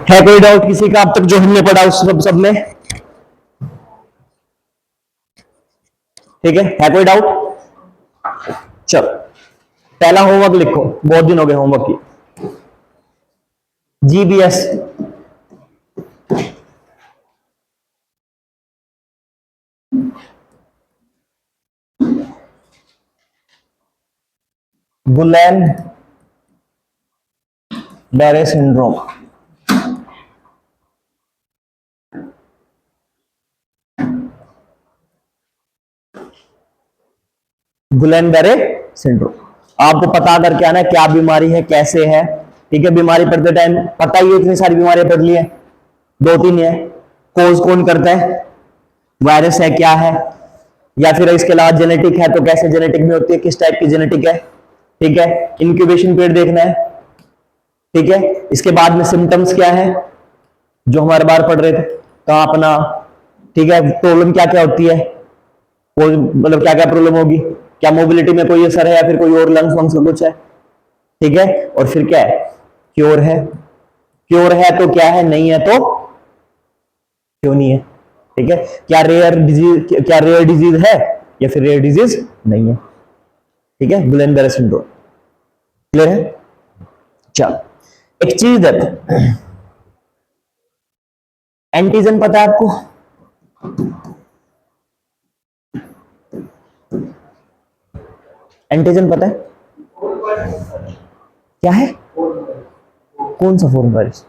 है कोई डाउट किसी का अब तक जो हमने पढ़ा उस सब में? ठीक है कोई डाउट? चलो पहला होमवर्क लिखो, बहुत दिन हो गए होमवर्क की। जीबीएस गुलेन बैरे सिंड्रोम। गुलेन बैरे सिंड्रोम आपको पता करके आना है क्या बीमारी है, कैसे है। ठीक है, बीमारी पढ़ते टाइम पता ही है, इतनी सारी बीमारियां पढ़ ली है, दो तीन है। कोज कौन करता है, वायरस है क्या है, या फिर इसके अलावा जेनेटिक है तो कैसे जेनेटिक में होती है, किस टाइप की जेनेटिक है। ठीक है, इंक्यूबेशन पीरियड देखना है। ठीक है, इसके बाद में सिम्टम्स क्या है जो हमारे बार पढ़ रहे थे, कहां अपना। ठीक है, प्रॉब्लम क्या क्या होती है, मतलब क्या क्या प्रॉब्लम होगी, क्या मोबिलिटी में कोई असर है या फिर कोई और लंग्स वंग्स का कुछ है। ठीक है, और फिर क्या है, क्योर है। क्योर है तो क्या है, नहीं है तो क्यों नहीं है। ठीक है, क्या रेयर डिजीज है या फिर रेयर डिजीज नहीं है। ठीक है, गुलेन बैरे सिंड्रोम क्लियर है। चलो एक चीज देखो, एंटीजन पता है आपको? एंटीजन पता है क्या है? कौन सा फॉरेन वायरस?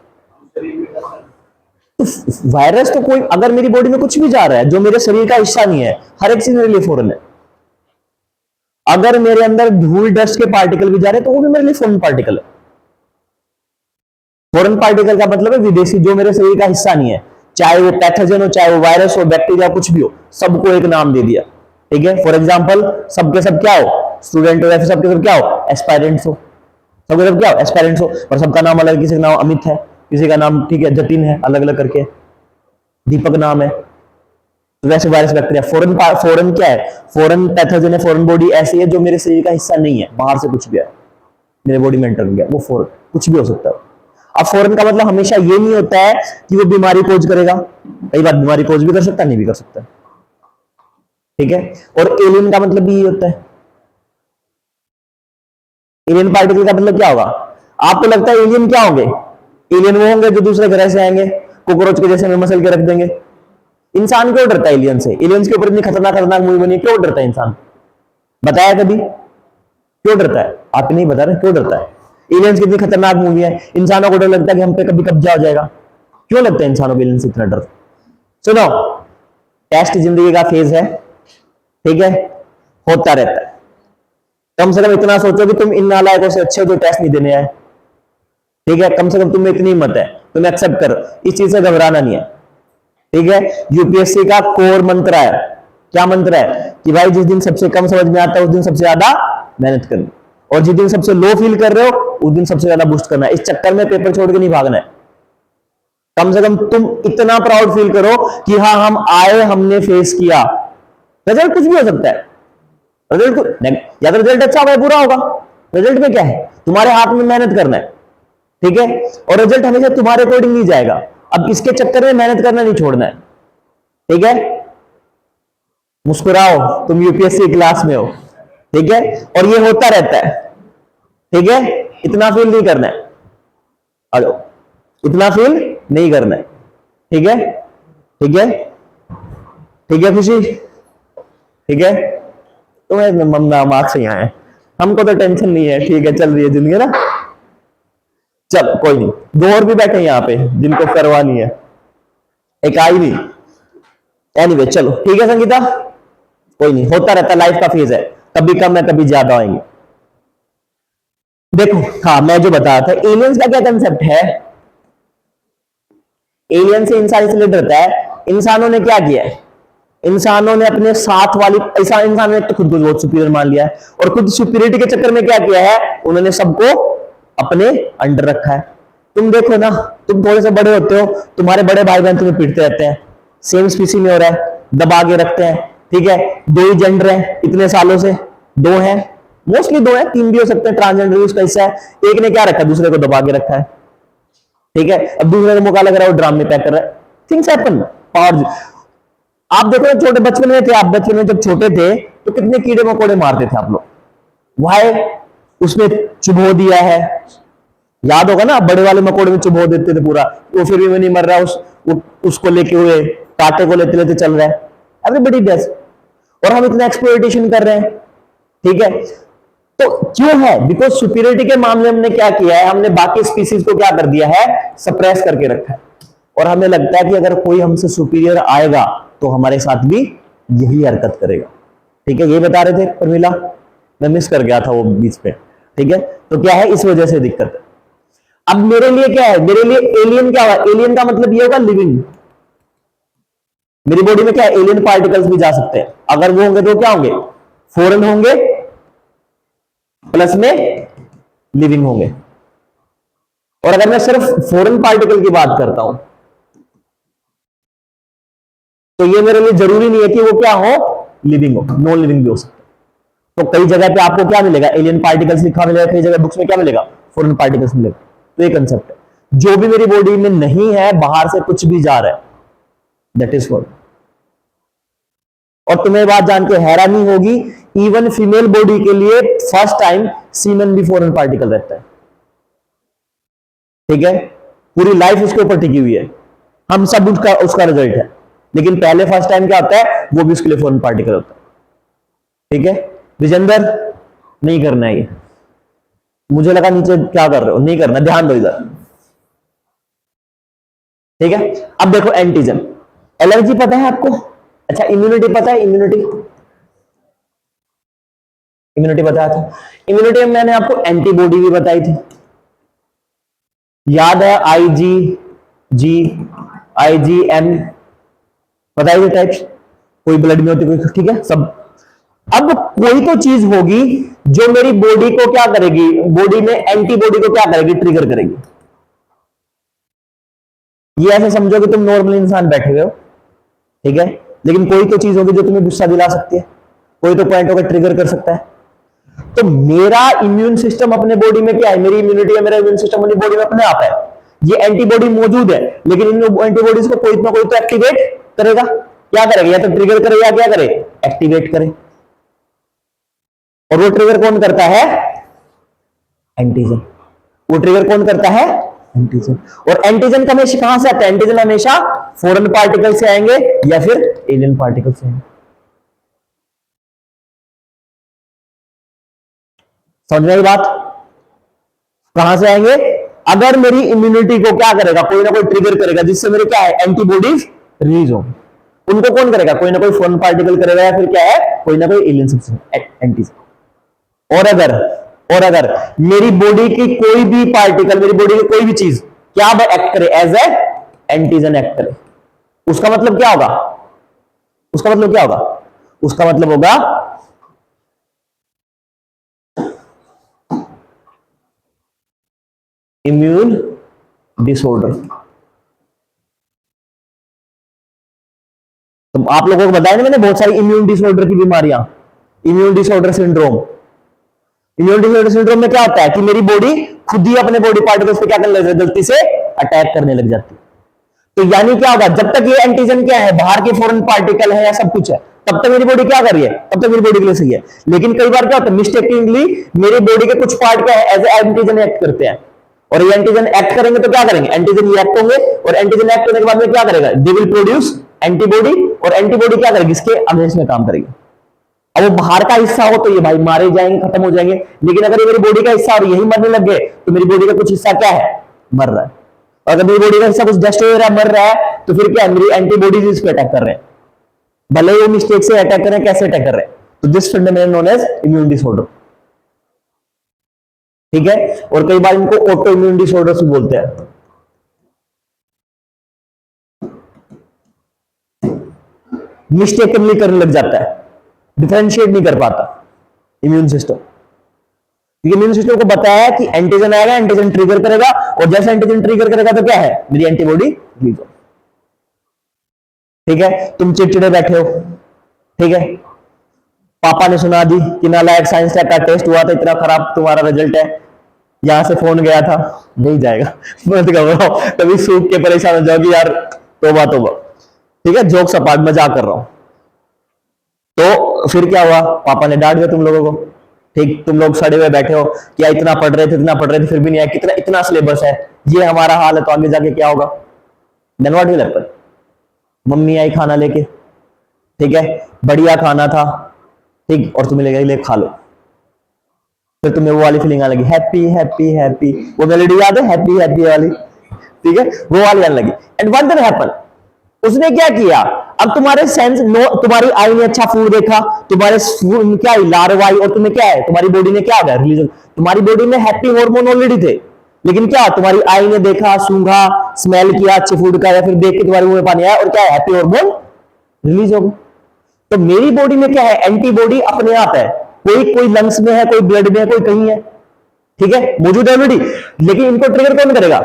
तो वायरस तो कोई अगर मेरी बॉडी में कुछ भी जा रहा है जो मेरे शरीर का हिस्सा नहीं है, हर एक चीज मेरे लिए फॉरेन है। अगर मेरे अंदर धूल डस्ट के पार्टिकल भी जा रहे हैं तो वो भी मेरे लिए फॉरेन पार्टिकल है। फॉरेन पार्टिकल का मतलब है विदेशी, जो मेरे शरीर का हिस्सा नहीं है, चाहे वो पैथोजन हो, चाहे वो वायरस हो, बैक्टीरिया, कुछ भी हो, सबको एक नाम दे दिया। ठीक है, फॉर एग्जाम्पल सबके सब क्या हो, स्टूडेंट हो, या फिर सबके सब क्या हो, एस्पायरेंट्स हो। सबके सब क्या हो, एस्पायरेंट्स हो, और सबका नाम अलग, किसी का नाम अमित है, किसी का नाम ठीक है जतिन है, अलग अलग करके, दीपक नाम है। तो वैसे वायरस बैक्टीरिया फॉरेन क्या है, फॉरेन पैथोजन है, फॉरेन बॉडी ऐसी है जो मेरे शरीर का हिस्सा नहीं है, बाहर से कुछ भी है मेरे बॉडी में एंटर गया, वो फॉरेन कुछ भी हो सकता है। अब फॉरेन का मतलब हमेशा ये नहीं होता है कि वो बीमारी कोज करेगा, कई बार बीमारी कोज भी कर सकता है, नहीं भी कर सकता। ठीक है, और एलियन का मतलब भी ये होता है। एलियन पार्टिकल का मतलब क्या होगा, आपको लगता है एलियन क्या होंगे? एलियन वो होंगे जो दूसरे ग्रह से आएंगे, कोकरोच के जैसे में मसल के रख देंगे। इंसान क्यों डरता है एलियन से? एलियंस के ऊपर इतनी खतरनाक खतरनाक मूवी बनी, क्यों डरता है इंसान? बताया कभी क्यों डरता है? आप नहीं बता रहे क्यों डरता है? एलियंस कितनी खतरनाक मूवी है, इंसानों को डर लगता है कि हम पे कभी कब्जा हो जाएगा। क्यों लगता है इंसानों को एलियंस से इतना डर? सुनो, टेस्ट जिंदगी का फेज है, ठीक है, होता रहता है। कम से कम इतना सोचो कि तुम इन नालायकों से अच्छे हो जो टेस्ट नहीं देने आए। ठीक है, कम से कम तुम्हें इतनी हिम्मत है, तुम एक्सेप्ट करो, इस चीज से घबराना नहीं है। ठीक है, यूपीएससी का कोर मंत्र है, क्या मंत्र है कि भाई जिस दिन सबसे कम समझ में आता है उस दिन सबसे ज्यादा मेहनत करनी, और जिस दिन सबसे लो फील कर रहे हो उस दिन सबसे ज्यादा बूस्ट करना है। इस चक्कर में पेपर छोड़ के नहीं भागना है। कम से कम तुम इतना प्राउड फील करो कि हाँ हम आए, हमने फेस किया। रिजल्ट कुछ भी हो सकता है, रिजल्ट या तो रिजल्ट अच्छा होगा या बुरा होगा। रिजल्ट में क्या है, तुम्हारे हाथ में मेहनत करना है। ठीक है, और रिजल्ट हमेशा तुम्हारे अकॉर्डिंग नहीं जाएगा। अब इसके चक्कर में मेहनत करना नहीं छोड़ना है। ठीक है, मुस्कुराओ, तुम यूपीएससी क्लास में हो। ठीक है, और ये होता रहता है। ठीक है, इतना फील नहीं करना है, हेलो, इतना फील नहीं करना है। ठीक है, ठीक है, ठीक है खुशी, ठीक है, तुम्हें ममना मार्क्स से यहाँ है, हमको तो टेंशन नहीं है। ठीक है, चल रही है जिंदगी ना, चल कोई नहीं। दो और भी बैठे यहाँ पे जिनको करवानी है, एक आई नहीं। एनीवे चलो ठीक है संगीता, कोई नहीं, होता रहता, लाइफ का फेज है, कभी कम है कभी ज्यादा आएंगे। देखो हाँ, मैं जो बताया था एलियंस का क्या कंसेप्ट है, एलियन से इंसान इसलिए डरता है, इंसानों ने क्या किया है, इंसानों ने अपने साथ वाली इंसानों ने तो खुद को बहुत सुपीरियर मान लिया है, और खुद सुपीरियरिटी के चक्कर में क्या किया है, उन्होंने सबको अपने अंडर रखा है। तुम देखो ना, तुम थोड़े से बड़े होते हो, तुम्हारे बड़े भाई बहन तुम्हें पीटते रहते हैं, सेम स्पीसी में हो रहा है, दबा के रखते हैं। ठीक है, दो ही जेंडर है इतने सालों से, दो हैं, मोस्टली दो है, तीन भी हो सकते हैं, ट्रांसजेंडर भी उसका हिस्सा है। एक ने क्या रखा, दूसरे को दबा के रखा है। ठीक है, अब दूसरे का मौका लग रहा है, वो ड्राम में पैक कर रहा है, थिंग्स हैपन। पावर, आप देखो छोटे बचपन में थे, आप बचपन में जब छोटे थे तो कितने कीड़े मकोड़े मारते थे आप लोग, वाई, उसमें चुभो दिया है, याद होगा ना, बड़े वाले मकोड़े में चुभो देते थे पूरा, वो फिर भी नहीं मर रहा, उसको लेके हुए कांटे को लेते लेते चल रहा है, एवरीबडी डज, और हम इतना एक्सप्लॉयटेशन कर रहे हैं, ठीक है। तो क्यों है? बिकॉज सुपीरियरिटी के मामले में हमने क्या किया है, हमने बाकी स्पीसीज को क्या कर दिया है, सप्रेस करके रखा है, और हमें लगता है कि अगर कोई हमसे सुपीरियर आएगा तो हमारे साथ भी यही हरकत करेगा, ठीक है। ये बता रहे थे प्रमिला, मैं मिस कर गया था वो बीच पे, ठीक है। तो क्या है, इस वजह से दिक्कत है। अब मेरे लिए क्या है, मेरे लिए एलियन क्या हुआ, एलियन का मतलब ये होगा लिविंग, मेरी बॉडी में क्या है, एलियन पार्टिकल्स भी जा सकते हैं, अगर वो होंगे तो क्या होंगे, फॉरेन होंगे प्लस में लिविंग होंगे। और अगर मैं सिर्फ फॉरेन पार्टिकल की बात करता हूं तो ये मेरे लिए जरूरी नहीं है कि वो क्या हो, लिविंग हो, नॉन लिविंग भी हो सकता है। तो कई जगह पे आपको क्या मिलेगा, एलियन पार्टिकल्स लिखा मिलेगा, कई जगह बुक्स में क्या मिलेगा, फॉरेन पार्टिकल्स मिलेगा। तो ये कंसेप्ट है, जो भी मेरी बॉडी में नहीं है, बाहर से कुछ भी जा रहा है, दैट इज फॉरेन। और तुम्हें बात जान के हैरानी होगी, इवन फीमेल बॉडी के लिए फर्स्ट टाइम सीमेन भी फॉरेन पार्टिकल रहता है, ठीक है, पूरी लाइफ उसके ऊपर टिकी हुई है, हम सब उसका रिजल्ट है, लेकिन पहले फर्स्ट टाइम क्या होता है, वो भी उसके लिए फॉरेन पार्टिकल होता है, ठीक है। विजेंदर, नहीं करना है ये, मुझे लगा नीचे क्या कर रहे हो, नहीं करना, ध्यान दो इधर, ठीक है। अब देखो एंटीजन, एलर्जी पता है आपको, अच्छा इम्यूनिटी पता है, इम्यूनिटी, इम्यूनिटी बताया था, इम्यूनिटी में मैंने आपको एंटीबॉडी भी बताई थी, याद है, IgM बताइए थी टाइप्स, कोई ब्लड में होती, कोई, ठीक है सब। अब कोई तो चीज होगी जो मेरी बॉडी को क्या करेगी, बॉडी में एंटीबॉडी को क्या करेगी, ट्रिगर करेगी। ये ऐसे समझो कि तुम नॉर्मल इंसान बैठे हुए हो, ठीक है, लेकिन कोई तो चीज होगी जो तुम्हें गुस्सा दिला सकती है, कोई तो पॉइंट होकर ट्रिगर कर सकता है। तो मेरा इम्यून सिस्टम अपने बॉडी में क्या है, मेरी इम्यूनिटी है, मेरा इम्यून सिस्टम अपनी बॉडी में अपने आप है, ये एंटीबॉडी मौजूद है, लेकिन इन एंटीबॉडीज को कोई ना कोई तो एक्टिवेट करेगा, क्या करेगा, या तो ट्रिगर करे या क्या करे, एक्टिवेट करे। और वो ट्रिगर कौन करता है, एंटीजन। वो ट्रिगर कौन करता है, एंटीजन। और एंटीजन हमेशा कहां से आता है, एंटीजन हमेशा फॉरेन पार्टिकल से आएंगे या फिर एलियन पार्टिकल से आएंगे। समझ में आई बात, कहां से आएंगे, अगर मेरी इम्यूनिटी को क्या करेगा, कोई ना कोई ट्रिगर करेगा जिससे मेरे क्या है, एंटीबॉडीज रिलीज हो, उनको कौन करेगा, कोई ना कोई फॉरेन पार्टिकल करेगा या फिर क्या है, कोई ना कोई एलियन सब्सटेंस, एंटीजन। और अगर मेरी बॉडी की कोई भी पार्टिकल, मेरी बॉडी की कोई भी चीज क्या एक्ट करे, एज ए एंटीजन एक्ट करे, उसका मतलब क्या होगा, उसका मतलब क्या होगा, उसका मतलब होगा इम्यून डिसऑर्डर। तो आप लोगों को बताया ना मैंने, बहुत सारी इम्यून डिसऑर्डर की बीमारियां, immune disorder syndrome. Immune disorder syndrome में क्या होता है कि मेरी बॉडी खुद ही अपने बॉडी पार्टिकल्स पे क्या करने लग जाती है, गलती से अटैक करने लग जाती है। तो यानी क्या होगा, जब तक ये एंटीजन क्या है, बाहर के फॉरेन पार्टिकल है या सब कुछ है, तब तक मेरी बॉडी क्या कर रही है, तब तक मेरी बॉडी के लिए सही है। लेकिन कई बार क्या होता है, मिस्टेकली मेरी बॉडी के कुछ पार्ट क्या है, एज ए एंटीजन एक्ट करते हैं, और ये एंटीजन एक्ट करेंगे तो क्या करेंगे, एंटीजन रिएक्ट होंगे, और एंटीजन एक्ट होने के बाद में क्या करेगा, दे विल प्रोड्यूस एंटीबॉडी, और एंटीबॉडी क्या करेगी, इसके अगेंस्ट में काम करेगी। अब वो बाहर का हिस्सा हो तो ये भाई मारे जाएंगे, खत्म हो जाएंगे, लेकिन अगर ये मेरी बॉडी का हिस्सा और यही मरने लग गए तो मेरी बॉडी का कुछ हिस्सा क्या है, मर रहा है। और अगर मेरी बॉडी का हिस्सा कुछ डस्ट हो रहा है, मर रहा है, तो फिर क्या है, मेरी एंटीबॉडीज इस पे अटैक कर रहे हैं, भले वो मिस्टेक से अटैक कर रहे हैं, कैसे अटैक कर रहे हैं, तो this phenomenon known as immune disorder, ठीक है। और कई बार इनको ऑटो इम्यून डिसऑर्डर भी बोलते हैं। मिस्टेकनली करने लग जाता है, डिफरेंशिएट नहीं कर पाता इम्यून सिस्टम। इम्यून सिस्टम को बताया कि एंटीजन आएगा, एंटीजन ट्रिगर करेगा, और जैसे एंटीजन ट्रिगर करेगा तो क्या है, मेरी एंटीबॉडी रिलीज हो, ठीक है। तुम चिड़चिड़े बैठे हो, ठीक है, पापा ने सुना दी कि नालायक साइंस का टेस्ट हुआ था, इतना खराब तुम्हारा रिजल्ट है, यहां से फोन गया था, नहीं जाएगा, मत घबराओ, कभी सूख के परेशान हो जाओगी यार, तोबा तोबा। ठीक है, जोक्स अपार्ट, मजाक कर रहा हूं। तो फिर क्या हुआ, पापा ने डांट दिया तुम लोगों को। ठीक, तुम लोग सड़े हुए बैठे हो, क्या इतना पढ़ रहे थे, इतना पढ़ रहे थे, फिर भी नहीं आया, कितना इतना सिलेबस है, ये हमारा हाल है, तो आगे जाके क्या होगा। Then what will happen. मम्मी आई खाना लेके, ठीक है, बढ़िया खाना था, ठीक, और तुम्हें ले खा लो, फिर तुम्हें वो वाली फीलिंग आने लगी, हैप्पी हैप्पी हैप्पी, वो मेलोडी याद है, हैप्पी हैप्पी वाली, ठीक है, वो वाली आने लगी। एंड व्हाट विल हैपन, उसने क्या किया, अब तुम्हारे सेंस नो, तुम्हारी आई ने अच्छा फूड देखा, तुम्हारे क्या लार्वाई, और तुम्हें क्या है, तुम्हारी बॉडी में क्या आ गया, रिलीजन, तुम्हारी बॉडी में हैप्पी हार्मोन ऑलरेडी थे, लेकिन क्या तुम्हारी आई ने देखा, सूंघा, स्मेल किया अच्छे फूड का, या फिर देख के तुम्हारे मुंह में पानी आया, और क्या है, हैप्पी हार्मोन रिलीज हो गया। तो मेरी बॉडी में क्या है, एंटीबॉडी अपने आप है, कोई कोई लंग्स में है, कोई ब्लड में है, कोई कहीं है, ठीक है, मौजूद है ऑलरेडी, लेकिन इनको ट्रिगर कौन करेगा,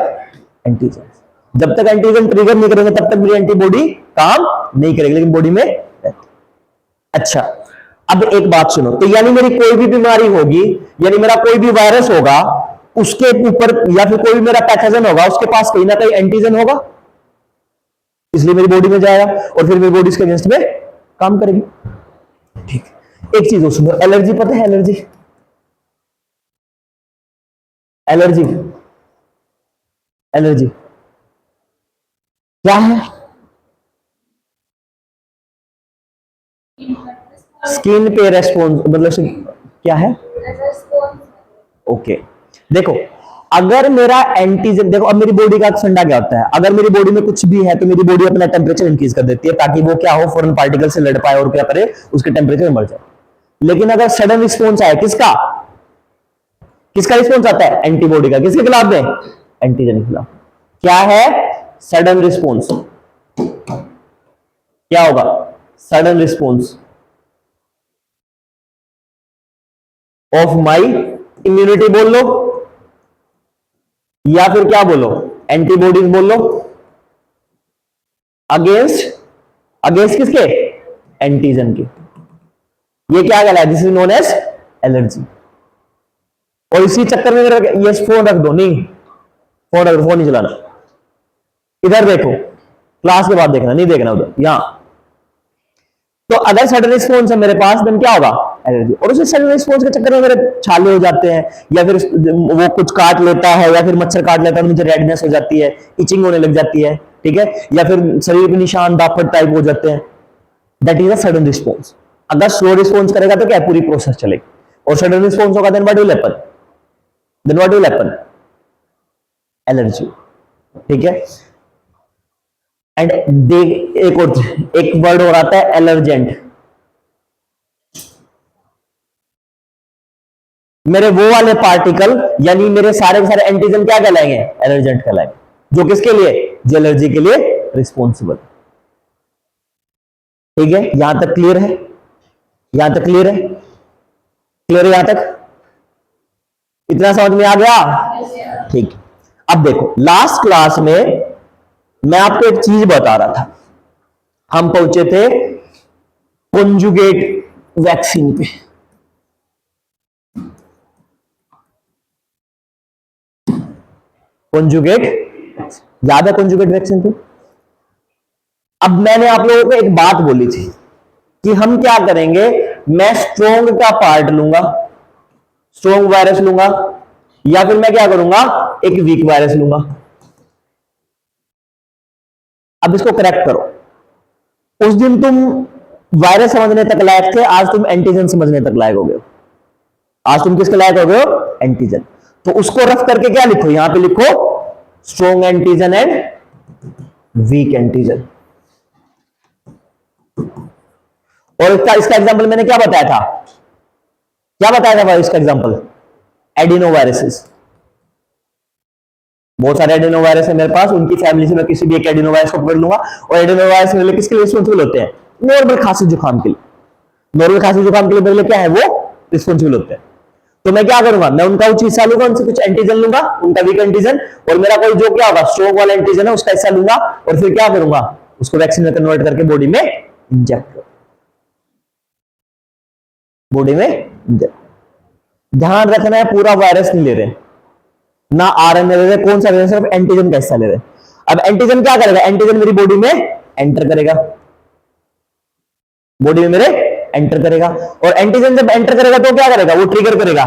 एंटीजन। जब तक एंटीजन ट्रिगर नहीं करेंगे तब तक मेरी एंटीबॉडी काम नहीं करेगी, लेकिन बॉडी में। अच्छा, अब एक बात सुनो, तो यानी मेरी कोई भी बीमारी होगी, यानी मेरा कोई भी वायरस होगा, उसके ऊपर, या फिर कोई भी मेरा पैथोजन होगा, उसके पास कहीं ना कहीं एंटीजन होगा, इसलिए मेरी बॉडी में जाएगा, और फिर मेरी बॉडी इसके अगेंस्ट में काम करेगी। ठीक, एक चीज और सुनो, एलर्जी पता है, एलर्जी, एलर्जी, एलर्जी क्या है, स्किन पे रेस्पॉन्स, मतलब क्या है, ओके। देखो, अगर मेरा एंटीजन, देखो अब मेरी बॉडी का फंडा क्या होता है, अगर मेरी बॉडी में कुछ भी है तो मेरी बॉडी अपना टेम्परेचर इंक्रीज कर देती है, ताकि वो क्या हो, फॉरेन पार्टिकल से लड़ पाए और क्या करे, उसके टेम्परेचर में बढ़ जाए। लेकिन अगर सडन रिस्पॉन्स आए, किसका, किसका रिस्पॉन्स आता है, एंटीबॉडी का, किसके खिलाफ में, एंटीजन के खिलाफ। क्या है, सडन रिस्पॉन्स, क्या होगा, sudden response of my immunity बोल लो, या फिर क्या बोलो, एंटीबॉडीज बोल लो, अगेंस्ट, अगेंस्ट किसके, एंटीजन के। ये क्या कहलाए, this is known as allergy. और इसी चक्कर में ये फोन रख दो, नहीं फोन रख दो, फोन नहीं चलाना, इधर देखो, क्लास के बाद देखना, नहीं देखना उधर, यहां। तो अगर सडन रिस्पॉन्स है मेरे पास, देन क्या होगा, एलर्जी। और उस सडन रिस्पॉन्स के चक्कर में मेरे छाले हो जाते हैं, या फिर वो कुछ काट लेता है, या फिर मच्छर काट लेता है, मुझे रेडनेस हो जाती है, इचिंग होने लग जाती है, ठीक है, या फिर शरीर पे निशान दापट टाइप हो जाते हैं, that is a sudden response. अगर स्लो रिस्पॉन्स करेगा तो क्या पूरी प्रोसेस चलेगी, और सडन रिस्पॉन्स होगा, then what will happen, then what will happen, allergy, ठीक है। एंड एक और, एक वर्ड और आता है, एलर्जेंट। मेरे वो वाले पार्टिकल, यानी मेरे सारे के सारे एंटीजन क्या कहलाएंगे, एलर्जेंट कहलाएंगे, जो किसके लिए, जो एलर्जी के लिए रिस्पॉन्सिबल। ठीक है, यहां तक क्लियर है, यहां तक क्लियर है, क्लियर है यहां तक, इतना समझ में आ गया। ठीक, अब देखो, लास्ट क्लास में मैं आपको एक चीज बता रहा था, हम पहुंचे थे कॉन्जुगेट वैक्सीन पे। कॉन्जुगेट, याद है कॉन्जुगेट वैक्सीन पे। अब मैंने आप लोगों को एक बात बोली थी कि हम क्या करेंगे, मैं स्ट्रोंग का पार्ट लूंगा, स्ट्रोंग वायरस लूंगा, या फिर मैं क्या करूंगा, एक वीक वायरस लूंगा। अब इसको करेक्ट करो, उस दिन तुम वायरस समझने तक लायक थे, आज तुम एंटीजन समझने तक लायक हो गए हो। आज तुम किसके लायक हो गए हो, एंटीजन। तो उसको रफ करके क्या लिखो, यहां पे लिखो strong antigen and weak antigen. और इसका एग्जांपल मैंने क्या बताया था, क्या बताया था भाई इसका एग्जांपल, एडिनो वायरसेस। बहुत सारे एडिनो वायरस है मेरे पास, उनकी फैमिली से मैं किसी भी एक एडिनो वायरस को पकड़ लूंगा, और एडिनो वायरस मेरे लिए किसके लिए रिस्पॉन्सिबल होते हैं, नॉर्मल खांसी जुकाम के लिए। नॉर्मल खांसी जुकाम के लिए मेरे लिए क्या है, वो रिस्पॉन्सिबल होते हैं। तो मैं क्या करूंगा, मैं उनका कुछ हिस्सा लूंगा, उनसे कुछ एंटीजन लूंगा, उनका वीक एंटीजन, और मेरा कोई जो क्या होगा स्ट्रोंग वाला एंटीजन है उसका हिस्सा लूंगा, और फिर क्या करूंगा, उसको वैक्सीन में कन्वर्ट करके बॉडी में इंजेक्ट करूंगा, बॉडी में इंजेक्ट। ध्यान रखना है पूरा वायरस नहीं ले रहे, ना आरएनए ले रहे, कौन सा ले रहे, सिर्फ एंटीजन का हिस्सा ले रहे। अब एंटीजन क्या करेगा, एंटीजन मेरी बॉडी में एंटर करेगा, बॉडी में मेरे एंटर करेगा, और एंटीजन जब एंटर करेगा तो क्या करेगा, वो ट्रिगर करेगा,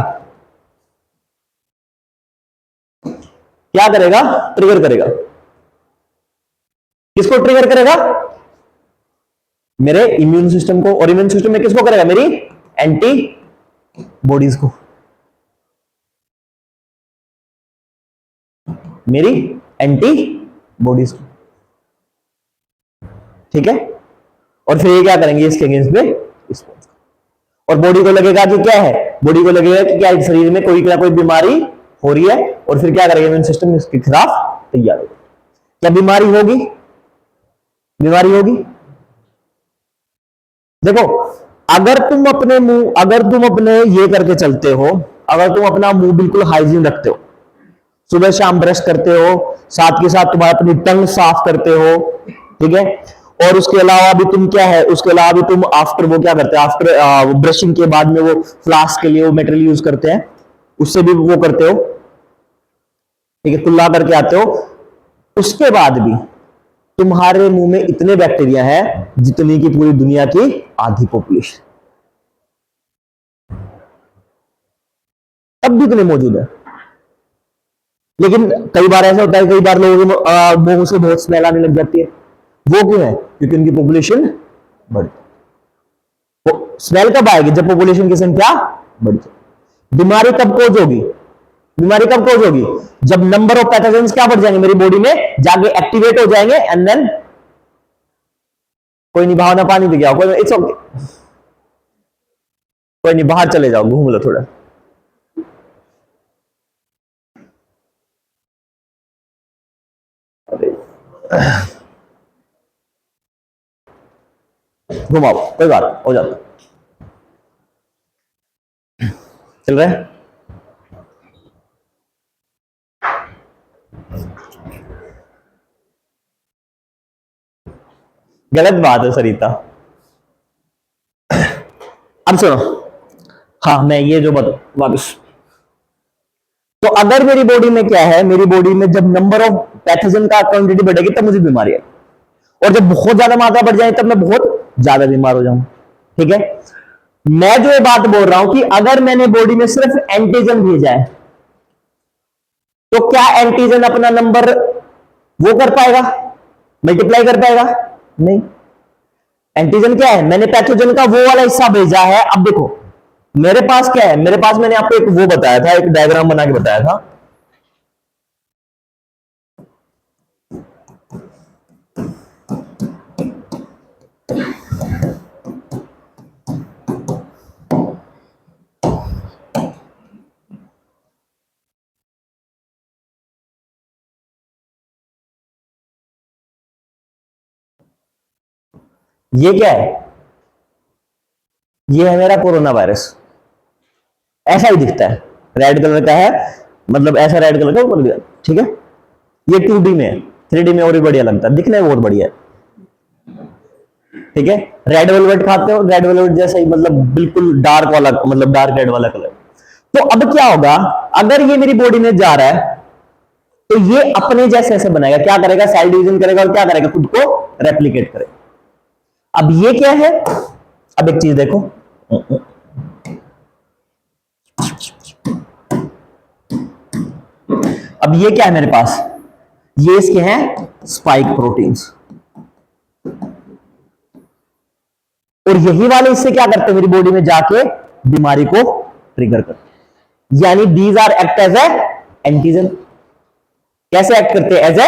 क्या करेगा, ट्रिगर करेगा। किसको ट्रिगर करेगा, मेरे इम्यून सिस्टम को, और इम्यून सिस्टम में किसको करेगा, मेरी एंटी बॉडीज को, मेरी एंटी बॉडीज को, ठीक है। और फिर ये क्या करेंगे, इसके अगेंस्ट में रिस्पॉन्स, और बॉडी को लगेगा कि क्या है, बॉडी को लगेगा कि क्या शरीर में कोई ना कोई बीमारी हो रही है, और फिर क्या करेगा, इम्यून सिस्टम इसके खिलाफ तैयार होगा। क्या बीमारी होगी, बीमारी होगी। देखो, अगर तुम अपने मुंह, अगर तुम अपने ये करके चलते हो, अगर तुम अपना मुंह बिल्कुल हाइजीन रखते हो, सुबह शाम ब्रश करते हो, साथ के साथ तुम्हारा अपनी टंग साफ करते हो, ठीक है, और उसके अलावा भी तुम क्या है, उसके अलावा भी तुम आफ्टर वो क्या करते हैं, आफ्टर ब्रशिंग के बाद में वो फ्लास्क के लिए वो मटेरियल यूज करते हैं, उससे भी वो करते हो, ठीक है, कुल्ला करके आते हो, उसके बाद भी तुम्हारे मुंह में इतने बैक्टीरिया हैं जितनी की पूरी दुनिया की आधी पॉपुलेशन, तब भी इतने मौजूद है। लेकिन कई बार ऐसा होता है, कई बार लोगों के मुंह से बहुत स्मेल आने लग जाती है, वो क्यों है, क्योंकि उनकी पॉपुलेशन बढ़, वो स्मेल कब आएगी, जब पॉपुलेशन की संख्या बढ़ जाए। बीमारी कब कोज होगी, बीमारी कब कोज होगी, जब नंबर ऑफ पैथोजेंस क्या बढ़ जाएंगे मेरी बॉडी में, जाके एक्टिवेट हो जाएंगे, एंड देन कोई नहीं, भावना पानी पी गया, कोई इट्स ओके, कोई नहीं, बाहर चले जाओ, घूम लो थोड़ा, घुमाओ, कोई बात हो जाता, चल रहा है। गलत बात है सरिता। अब सुनो, हाँ मैं ये जो बताऊं वापस, तो अगर मेरी बॉडी में क्या है, मेरी बॉडी में जब नंबर ऑफ पैथोजन का क्वांटिटी बढ़ेगी तब मुझे बीमारी है, और जब बहुत ज्यादा मात्रा बढ़ जाए तब मैं बहुत ज्यादा बीमार हो जाऊं, ठीक है। मैं जो ये बात बोल रहा हूं कि अगर मैंने बॉडी में सिर्फ एंटीजन भेजा है, तो क्या एंटीजन अपना नंबर वो कर पाएगा, मल्टीप्लाई कर पाएगा, नहीं। एंटीजन क्या है, मैंने पैथोजन का वो वाला हिस्सा भेजा है। अब देखो मेरे पास क्या है, मेरे पास मैंने आपको एक वो बताया था, एक डायग्राम बना के बताया था, ये क्या है, ये है मेरा कोरोना वायरस, ऐसा ही दिखता है, रेड कलर का है, मतलब ऐसा रेड कलर का ऊपर दिया, ठीक है। ये 2D में है, 3D में और भी बढ़िया लगता है, दिखने में बहुत बढ़िया है, ठीक है। रेड वेलवेट खाते हो, रेड वेलवेट जैसा ही, मतलब बिल्कुल डार्क वाला, मतलब डार्क रेड वाला कलर। तो अब क्या होगा, अगर ये मेरी बॉडी में जा रहा है तो ये अपने जैसे ऐसे बनाएगा, क्या करेगा, सेल डिवीजन करेगा, और क्या करेगा, खुद को रेप्लिकेट करेगा। अब ये क्या है, अब एक चीज देखो, अब ये क्या है मेरे पास, ये इसके हैं स्पाइक प्रोटीन्स, और यही वाले इससे क्या करते हैं, मेरी बॉडी में जाके बीमारी को ट्रिगर करते हैं, यानी these are act as a antigen. कैसे एक्ट करते हैं, एज ए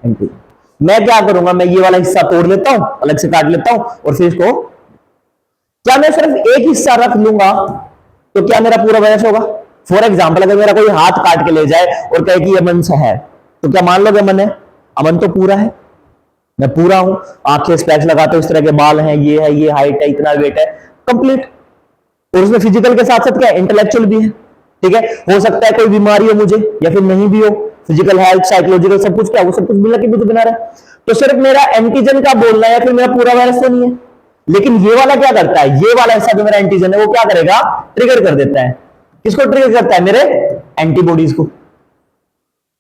एंटीजन। मैं क्या करूंगा, मैं ये वाला हिस्सा तोड़ लेता हूं, अलग से काट लेता हूं, और फिर इसको, क्या मैं सिर्फ एक हिस्सा रख लूंगा तो क्या मेरा पूरा वायरस होगा। फॉर एग्जाम्पल अगर मेरा कोई हाथ काट के ले जाए और कहे कि अमन से है, तो क्या मान लोगे अमन है, अमन तो पूरा है, मैं पूरा हूं, आंखें स्पेक्स लगाते हो, इस तरह के बाल हैं, ये हाइट है, इतना वेट है, कंप्लीट। और उसमें फिजिकल के साथ साथ क्या इंटेलेक्चुअल भी है, ठीक है। हो सकता है कोई बीमारी हो मुझे या फिर नहीं भी हो, फिजिकल हेल्थ, साइकोलॉजिकल, सब कुछ क्या, वो सब कुछ मिला के भी तो बना रहा है। तो सिर्फ मेरा एंटीजन का बोलना है, फिर मेरा पूरा वायरस तो नहीं है। लेकिन ये वाला क्या करता है, ये वाला हिस्सा जो मेरा एंटीजन है वो क्या करेगा, ट्रिगर कर देता है। किसको ट्रिगर करता है, मेरे एंटीबॉडीज को।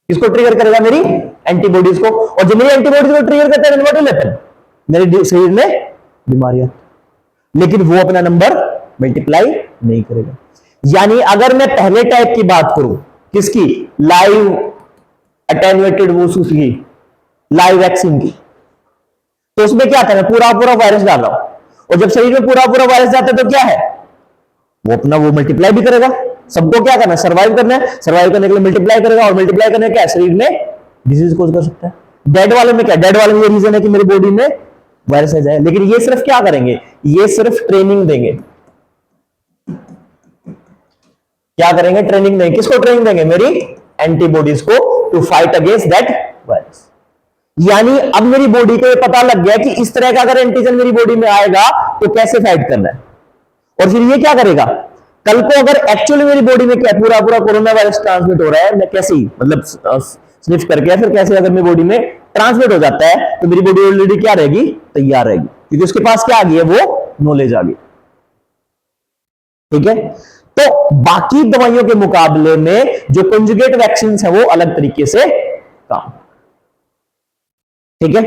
किसको ट्रिगर करेगा? मेरी एंटीबॉडीज को। और जब मेरी एंटीबॉडीज को ट्रिगर करता है व्हाट विल हैपन? मेरे शरीर में बीमारियां, लेकिन वो अपना नंबर मल्टीप्लाई नहीं करेगा। यानी अगर मैं पहले टाइप की बात करूं, किसकी? लाइव अटेन्युएटेड वो की लाइव वैक्सीन की, तो उसमें क्या था? मैं पूरा पूरा वायरस डाल रहा हूं, और जब शरीर में पूरा पूरा वायरस जाता है तो क्या है? वो अपना वो मल्टीप्लाई भी करेगा। सबको क्या करना है? सर्वाइव करना है। सर्वाइव करने के लिए मल्टीप्लाई करेगा, और मल्टीप्लाई करने क्या है? शरीर में डिजीज कोज कर सकता है। डेड वाले में क्या? डेड वाले में ये रीजन है कि मेरी बॉडी में वायरस आ जाए, लेकिन ये सिर्फ क्या करेंगे? ये सिर्फ ट्रेनिंग देंगे। क्या करेंगे? ट्रेनिंग देंगे। किसको ट्रेनिंग देंगे? मेरी एंटीबॉडीज को, to fight against that virus. यानी अब मेरी बॉडी को ये पता लग गया कि इस तरह का अगर एंटीजन मेरी बॉडी में आएगा तो कैसे फाइट करना है। और फिर ये क्या करेगा? कल को अगर एक्चुअली मेरी बॉडी में क्या पूरा पूरा कोरोना वायरस ट्रांसमिट हो रहा है, मैं कैसे मतलब स्निफ करके, फिर कैसे अगर मेरी बॉडी में ट्रांसमिट हो जाता है, तो मेरी बॉडी ऑलरेडी क्या रहेगी? तैयार रहेगी, क्योंकि उसके पास क्या आ गई है? वो नॉलेज आ गई। ठीक है। तो बाकी दवाइयों के मुकाबले में जो कंजुगेट वैक्सीन है वो अलग तरीके से काम। ठीक है।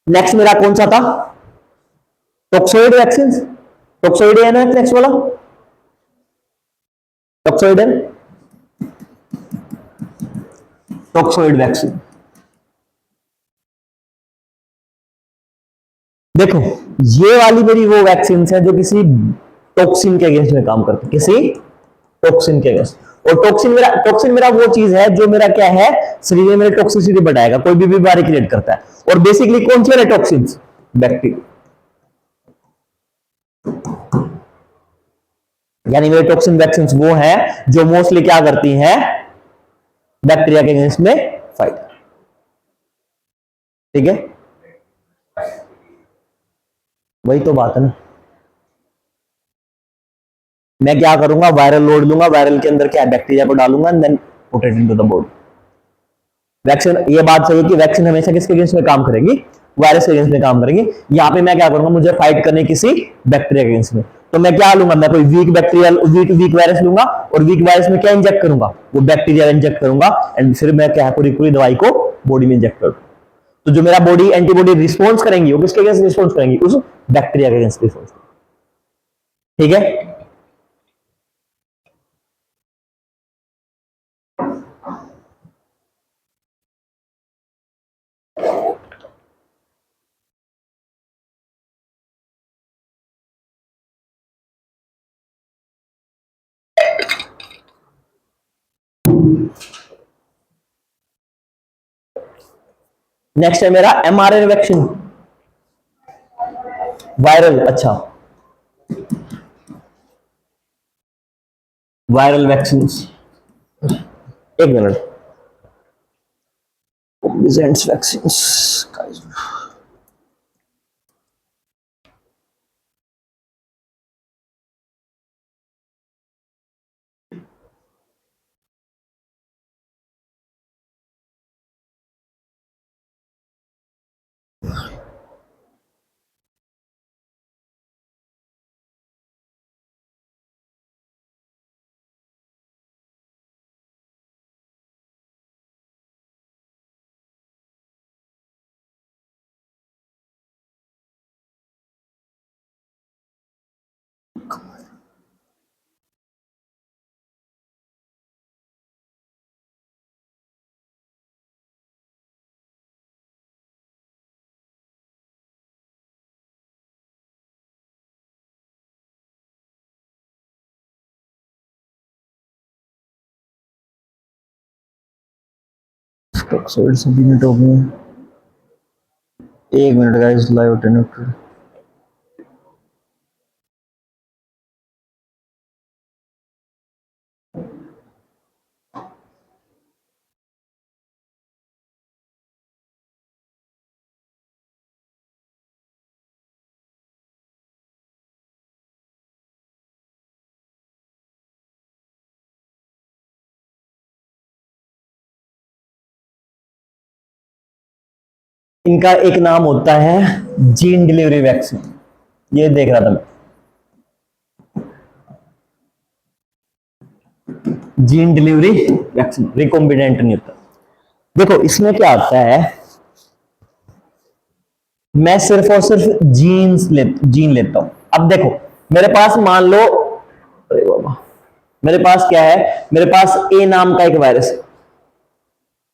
नेक्स्ट मेरा कौन सा था? Toxoid vaccine. टॉक्सोइड है ना नेक्स्ट वाला? टॉक्सोइड है, टॉक्सोइड वैक्सीन। देखो, ये वाली मेरी वो वैक्सीन है जो किसी टॉक्सिन के अगेंस्ट में काम करती है, किसी टॉक्सिन के अगेंस्ट। और टॉक्सिन मेरा वो चीज है जो मेरा क्या है? शरीर में मेरे टॉक्सिसिटी बढ़ाएगा, कोई भी बीमारी क्रिएट करता है। और बेसिकली कौन सी वाले टॉक्सिन? बैक्टीरिया। यानी मेरे टॉक्सिन वैक्सीन वो है जो मोस्टली क्या करती हैं? बैक्टीरिया के अगेंस्ट में फाइट। ठीक है, वही तो बात है ना। मैं क्या करूंगा? वायरल लोड लूंगा, वायरल के अंदर क्या? बैक्टीरिया को डालूंगा, then put it into the body. Vaccine, ये बात सही है कि वैक्सीन हमेशा किसके अगेंस्ट में काम करेगी? वायरस के अगेंस्ट में काम करेगी। यहां पे मैं क्या करूंगा? मुझे फाइट करनी किसी बैक्टीरिया के अगेंस्ट में, तो मैं क्या लूंगा? मैं कोई वीक बैक्टीरियल वीक वायरस लूंगा, और वीक वायरस में क्या इंजेक्ट करूंगा? वो बैक्टीरिया इंजेक्ट करूंगा, एंड फिर मैं क्या पूरी पूरी दवाई को बॉडी में इंजेक्ट करूंगा। तो जो मेरा बॉडी एंटीबॉडी रिस्पॉन्स करेंगी, वो किसके अगेंस्ट रिस्पॉन्स करेंगी? उस बैक्टीरिया के अगेंस्ट रिस्पॉन्स। ठीक है। नेक्स्ट है मेरा एमआरएनए वैक्सीन, वायरल। अच्छा, वायरल वैक्सीन। एक मिनट। वैक्सीन। टॉक्सोइड सबमिट हो गए। एक मिनट गाइस, लाइव अटेंड। इनका एक नाम होता है जीन डिलीवरी वैक्सीन। ये देख रहा था मैं। जीन डिलीवरी वैक्सीन रिकॉम्बिनेंट नहीं होता। देखो इसमें क्या होता है, मैं सिर्फ और सिर्फ जीन लेता हूं। अब देखो मेरे पास मान लो, अरे बाबा, मेरे पास क्या है, मेरे पास ए नाम का एक वायरस है,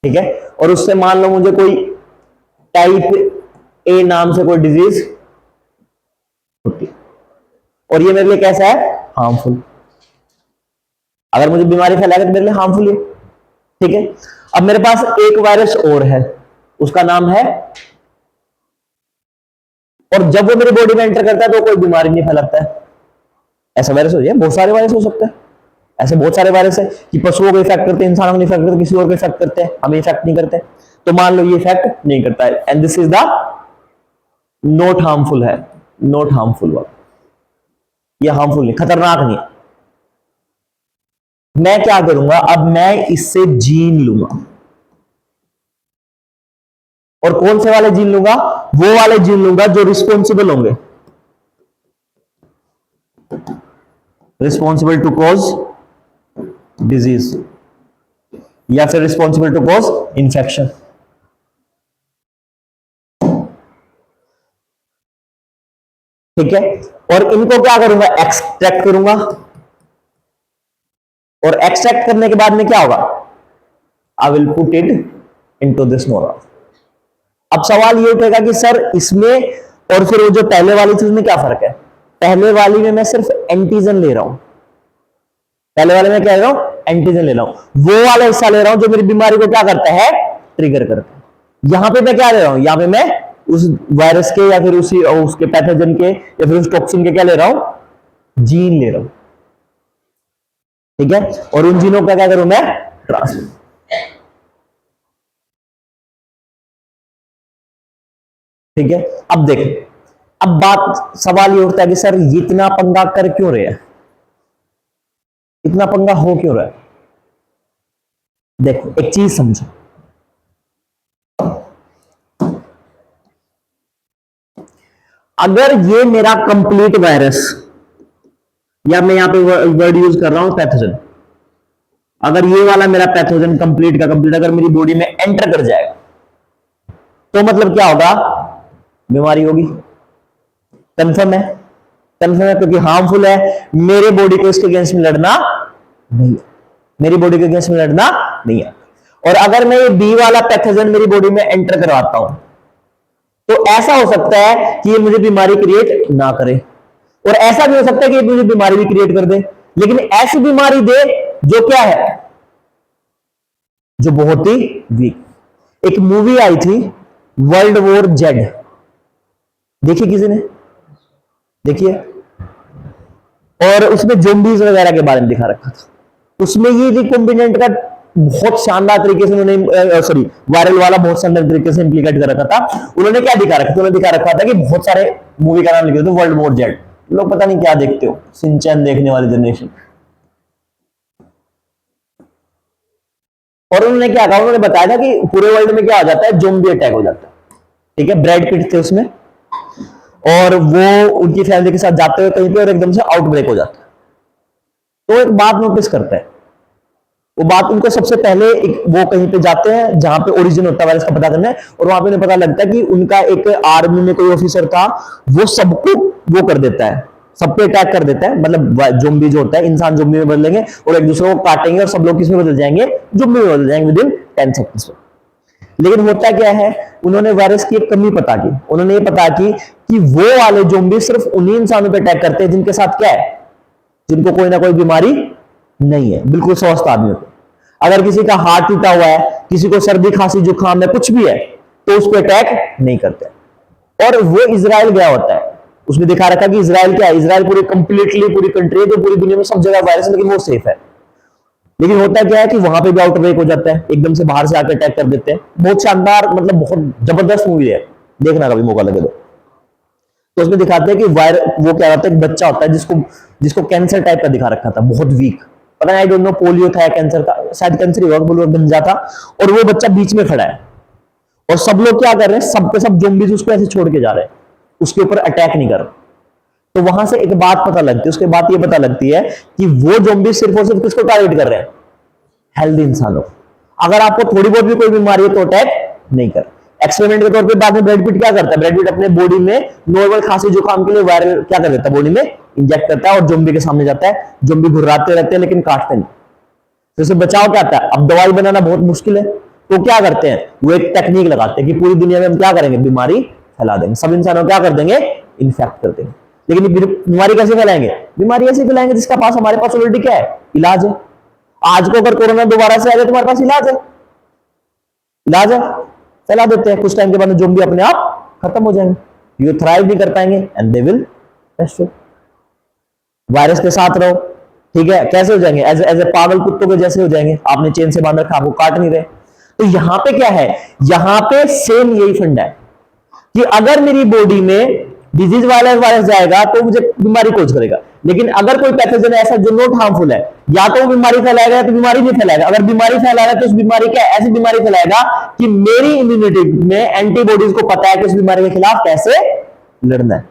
ठीक है, और उससे मान लो मुझे कोई टाइप ए नाम से कोई डिजीज होती है, और ये मेरे लिए कैसा है, हार्मफुल। अगर मुझे बीमारी फैलाएगा तो मेरे लिए हार्मफुल है, ठीक है। अब मेरे पास एक वायरस और है, उसका नाम है, और जब वो मेरी बॉडी में एंटर करता है तो कोई बीमारी नहीं फैलाता है। ऐसा वायरस हो जाए, बहुत सारे वायरस हो सकते हैं, ऐसे बहुत सारे वायरस है कि पशुओं को इफेक्ट करते हैं, इंसानों को इफेक्ट करते, किसी और को इफेक्ट करते हैं, हमें इफेक्ट नहीं करते। तो मान लो ये इफेक्ट नहीं करता है, and this is the not harmful है, नॉट हार्मफुल वाला, ये हार्मफुल नहीं, खतरनाक नहीं है। मैं क्या करूंगा, अब मैं इससे जीन लूंगा, और कौन से वाले जीन लूंगा, वो वाले जीन लूंगा जो रिस्पॉन्सिबल होंगे, रिस्पॉन्सिबल टू कॉज डिजीज, या फिर रिस्पॉन्सिबल टू कॉज इंफेक्शन। ठीक है, और इनको क्या करूंगा, एक्सट्रैक्ट करूंगा, और एक्सट्रैक्ट करने के बाद में क्या होगा, I will put it into this मोरा। अब सवाल ये उठेगा कि सर इसमें और फिर वो जो पहले वाली चीज में क्या फर्क है। पहले वाली में मैं सिर्फ एंटीजन ले रहा हूं, पहले वाले में क्या ले रहा हूं, एंटीजन ले रहा हूं, वो वाला हिस्सा ले रहा हूं जो मेरी बीमारी को क्या करता है, ट्रिगर करता है। यहां पे मैं क्या ले रहा हूं, यहां पे मैं उस वायरस के या फिर उसी उसके पैथोजन के या फिर उस टॉक्सिन के क्या ले रहा हूं, जीन ले रहा हूं, ठीक है। और उन जीनों का क्या करूं मैं, ट्रांसफर। ठीक है, अब देखो, अब बात सवाल ये उठता है कि सर इतना पंगा कर क्यों रहे हैं, इतना पंगा हो क्यों रहा है। देखो एक चीज समझो, अगर ये मेरा कंप्लीट वायरस, या मैं यहां पे वर्ड यूज कर रहा हूं पैथोजन, अगर ये वाला मेरा पैथोजन कंप्लीट का कंप्लीट अगर मेरी बॉडी में एंटर कर जाएगा तो मतलब क्या होगा, बीमारी होगी। कंफर्म है, कंफर्म है, क्योंकि हार्मफुल है, मेरे बॉडी को इसके अगेंस्ट में लड़ना नहीं है, मेरी बॉडी के अगेंस्ट में लड़ना नहीं है। और अगर मैं ये बी वाला पैथोजन मेरी बॉडी में एंटर करवाता हूं तो ऐसा हो सकता है कि ये मुझे बीमारी क्रिएट ना करे, और ऐसा भी हो सकता है कि ये मुझे बीमारी भी क्रिएट कर दे, लेकिन ऐसी बीमारी दे जो क्या है, जो बहुत ही वीक। एक मूवी आई थी वर्ल्ड वॉर जेड, देखी किसी ने, देखिए, और उसमें ज़ोंबीज वगैरह के बारे में दिखा रखा था। उसमें ये रिकॉम्बिनेंट का बहुत शानदार तरीके से उन्होंने, सॉरी, वायरल वाला बहुत शानदार तरीके से इंप्लीकेट कर रखा था। उन्होंने क्या दिखा रखा था, उन्होंने दिखा रखा था कि बहुत सारे मूवी का नाम लिखे थे वर्ल्ड वॉर जेड। लोग पता नहीं क्या देखते हो, सिंचैन देखने वाली जनरेशन। और उन्होंने क्या कहा, उन्होंने बताया था कि पूरे वर्ल्ड में क्या हो जाता है, ज़ोंबी अटैक हो जाता है, ठीक है। ब्रैड पिट थे उसमें, और वो उनकी फैमिली के साथ जाते हुए कहीं पे और एकदम से आउटब्रेक हो जाता है। तो एक बात नोटिस करते हैं, वो बात उनको सबसे पहले एक वो कहीं पे जाते हैं जहां पे ओरिजिन होता है वायरस का पता करना है, और वहां पे उन्हें पता लगता है कि उनका एक आर्मी में कोई ऑफिसर था, वो सबको वो कर देता है, सब पे अटैक कर देता है, मतलब ज़ोंबी जो होता है, इंसान ज़ोंबी में बदलेंगे और एक दूसरे को काटेंगे और सब लोग किसमें बदल जाएंगे, ज़ोंबी में बदल जाएंगे विदिन 10 सेकंड्स में। लेकिन होता क्या है, उन्होंने वायरस की एक कमी पता की, उन्होंने ये पता की कि वो वाले ज़ोंबी सिर्फ उन्हीं इंसानों पे अटैक करते हैं जिनके साथ क्या है, जिनको कोई ना कोई बीमारी नहीं है, बिल्कुल स्वस्थ आदमी को। अगर किसी का हाथ टूटा हुआ है, किसी को सर्दी खांसी जुकाम है, कुछ भी है, तो उस पर अटैक नहीं करते। और वो इजराइल गया होता है, उसमें दिखा रखा कि इजराइल क्या है, इजराइल पूरी कंप्लीटली पूरी कंट्री है जो पूरी दुनिया में सब जगह वायरस है, लेकिन वो सेफ है। लेकिन होता क्या है कि वहां पे भी आउटब्रेक हो जाता है, एकदम से बाहर से आकर अटैक कर देते हैं। बहुत शानदार, मतलब बहुत जबरदस्त मूवी है, देखना कभी मौका लगे तो उसमें दिखाते हैं कि वो क्या होता है, एक बच्चा होता है जिसको जिसको कैंसर टाइप का दिखा रखा था, बहुत वीक, पता नहीं, आई डोंट नो, पोलियो था या कैंसर का, शायद कैंसर ही होगा, बोलो गंजा था। और वो बच्चा बीच में खड़ा है और सब लोग क्या कर रहे हैं, सब के सब ज़ोंबीज उसको ऐसे छोड़ के जा रहे हैं, उसके ऊपर अटैक नहीं कर रहे। तो वहां से एक बात पता लगती है, उसके बाद ये पता लगती है कि वो ज़ोंबी सिर्फ और सिर्फ किसको टारगेट कर रहे हैं, हेल्दी इंसान हो। अगर आपको थोड़ी बहुत भी कोई बीमारी है तो अटैक नहीं कर। एक्सपेरिमेंट के तौर पे बाद में ब्रैड पिट क्या करता है, ब्रैड पिट अपने बॉडी में नॉर्मल खांसी जुकाम के लिए वायरल क्या कर देता है, बॉडी में इंजेक्ट करता है और जोम्बी के सामने जाता है। जोम्बी घुर्राते रहते हैं लेकिन काटते नहीं। तो इससे बचाव क्या आता है, अब दवाई बनाना बहुत मुश्किल है तो क्या करते हैं, वो एक टेक्निक लगाते हैं कि पूरी दुनिया में हम क्या करेंगे, बीमारी फैला देंगे, सब इंसानों को क्या कर देंगे, इन्फेक्ट कर देंगे। लेकिन ये बीमारी कैसे फैलाएंगे, बीमारी ऐसे फैलाएंगे जिसका पास हमारे पास ऑलरेडी क्या है, इलाज है। आज को अगर कोरोना दोबारा से आ जाए तो हमारे पास इलाज है, इलाज है, फैला देते हैं। कुछ टाइम के बाद जोम्बी अपने आप खत्म हो जाएंगे, ये थ्राइव नहीं कर पाएंगे and they will rest. Virus के साथ रहो, ठीक है, कैसे हो जाएंगे, एज ए पागल कुत्तों के जैसे हो जाएंगे। आपने चेन से बांध रखा, आपको काट नहीं रहे। तो यहां पे क्या है, यहां पे सेम यही फंडा है कि अगर मेरी बॉडी में डिजीज वायरस जाएगा तो मुझे बीमारी कोज करेगा। लेकिन अगर कोई पैथोजन ऐसा जो नॉट हार्मफुल है, या तो वो बीमारी फैलाएगा या तो बीमारी नहीं फैलाएगा। अगर बीमारी फैला रहा है तो उस बीमारी क्या ऐसी बीमारी फैलाएगा कि मेरी इम्यूनिटी में एंटीबॉडीज को पता है कि उस बीमारी के खिलाफ कैसे लड़ना है।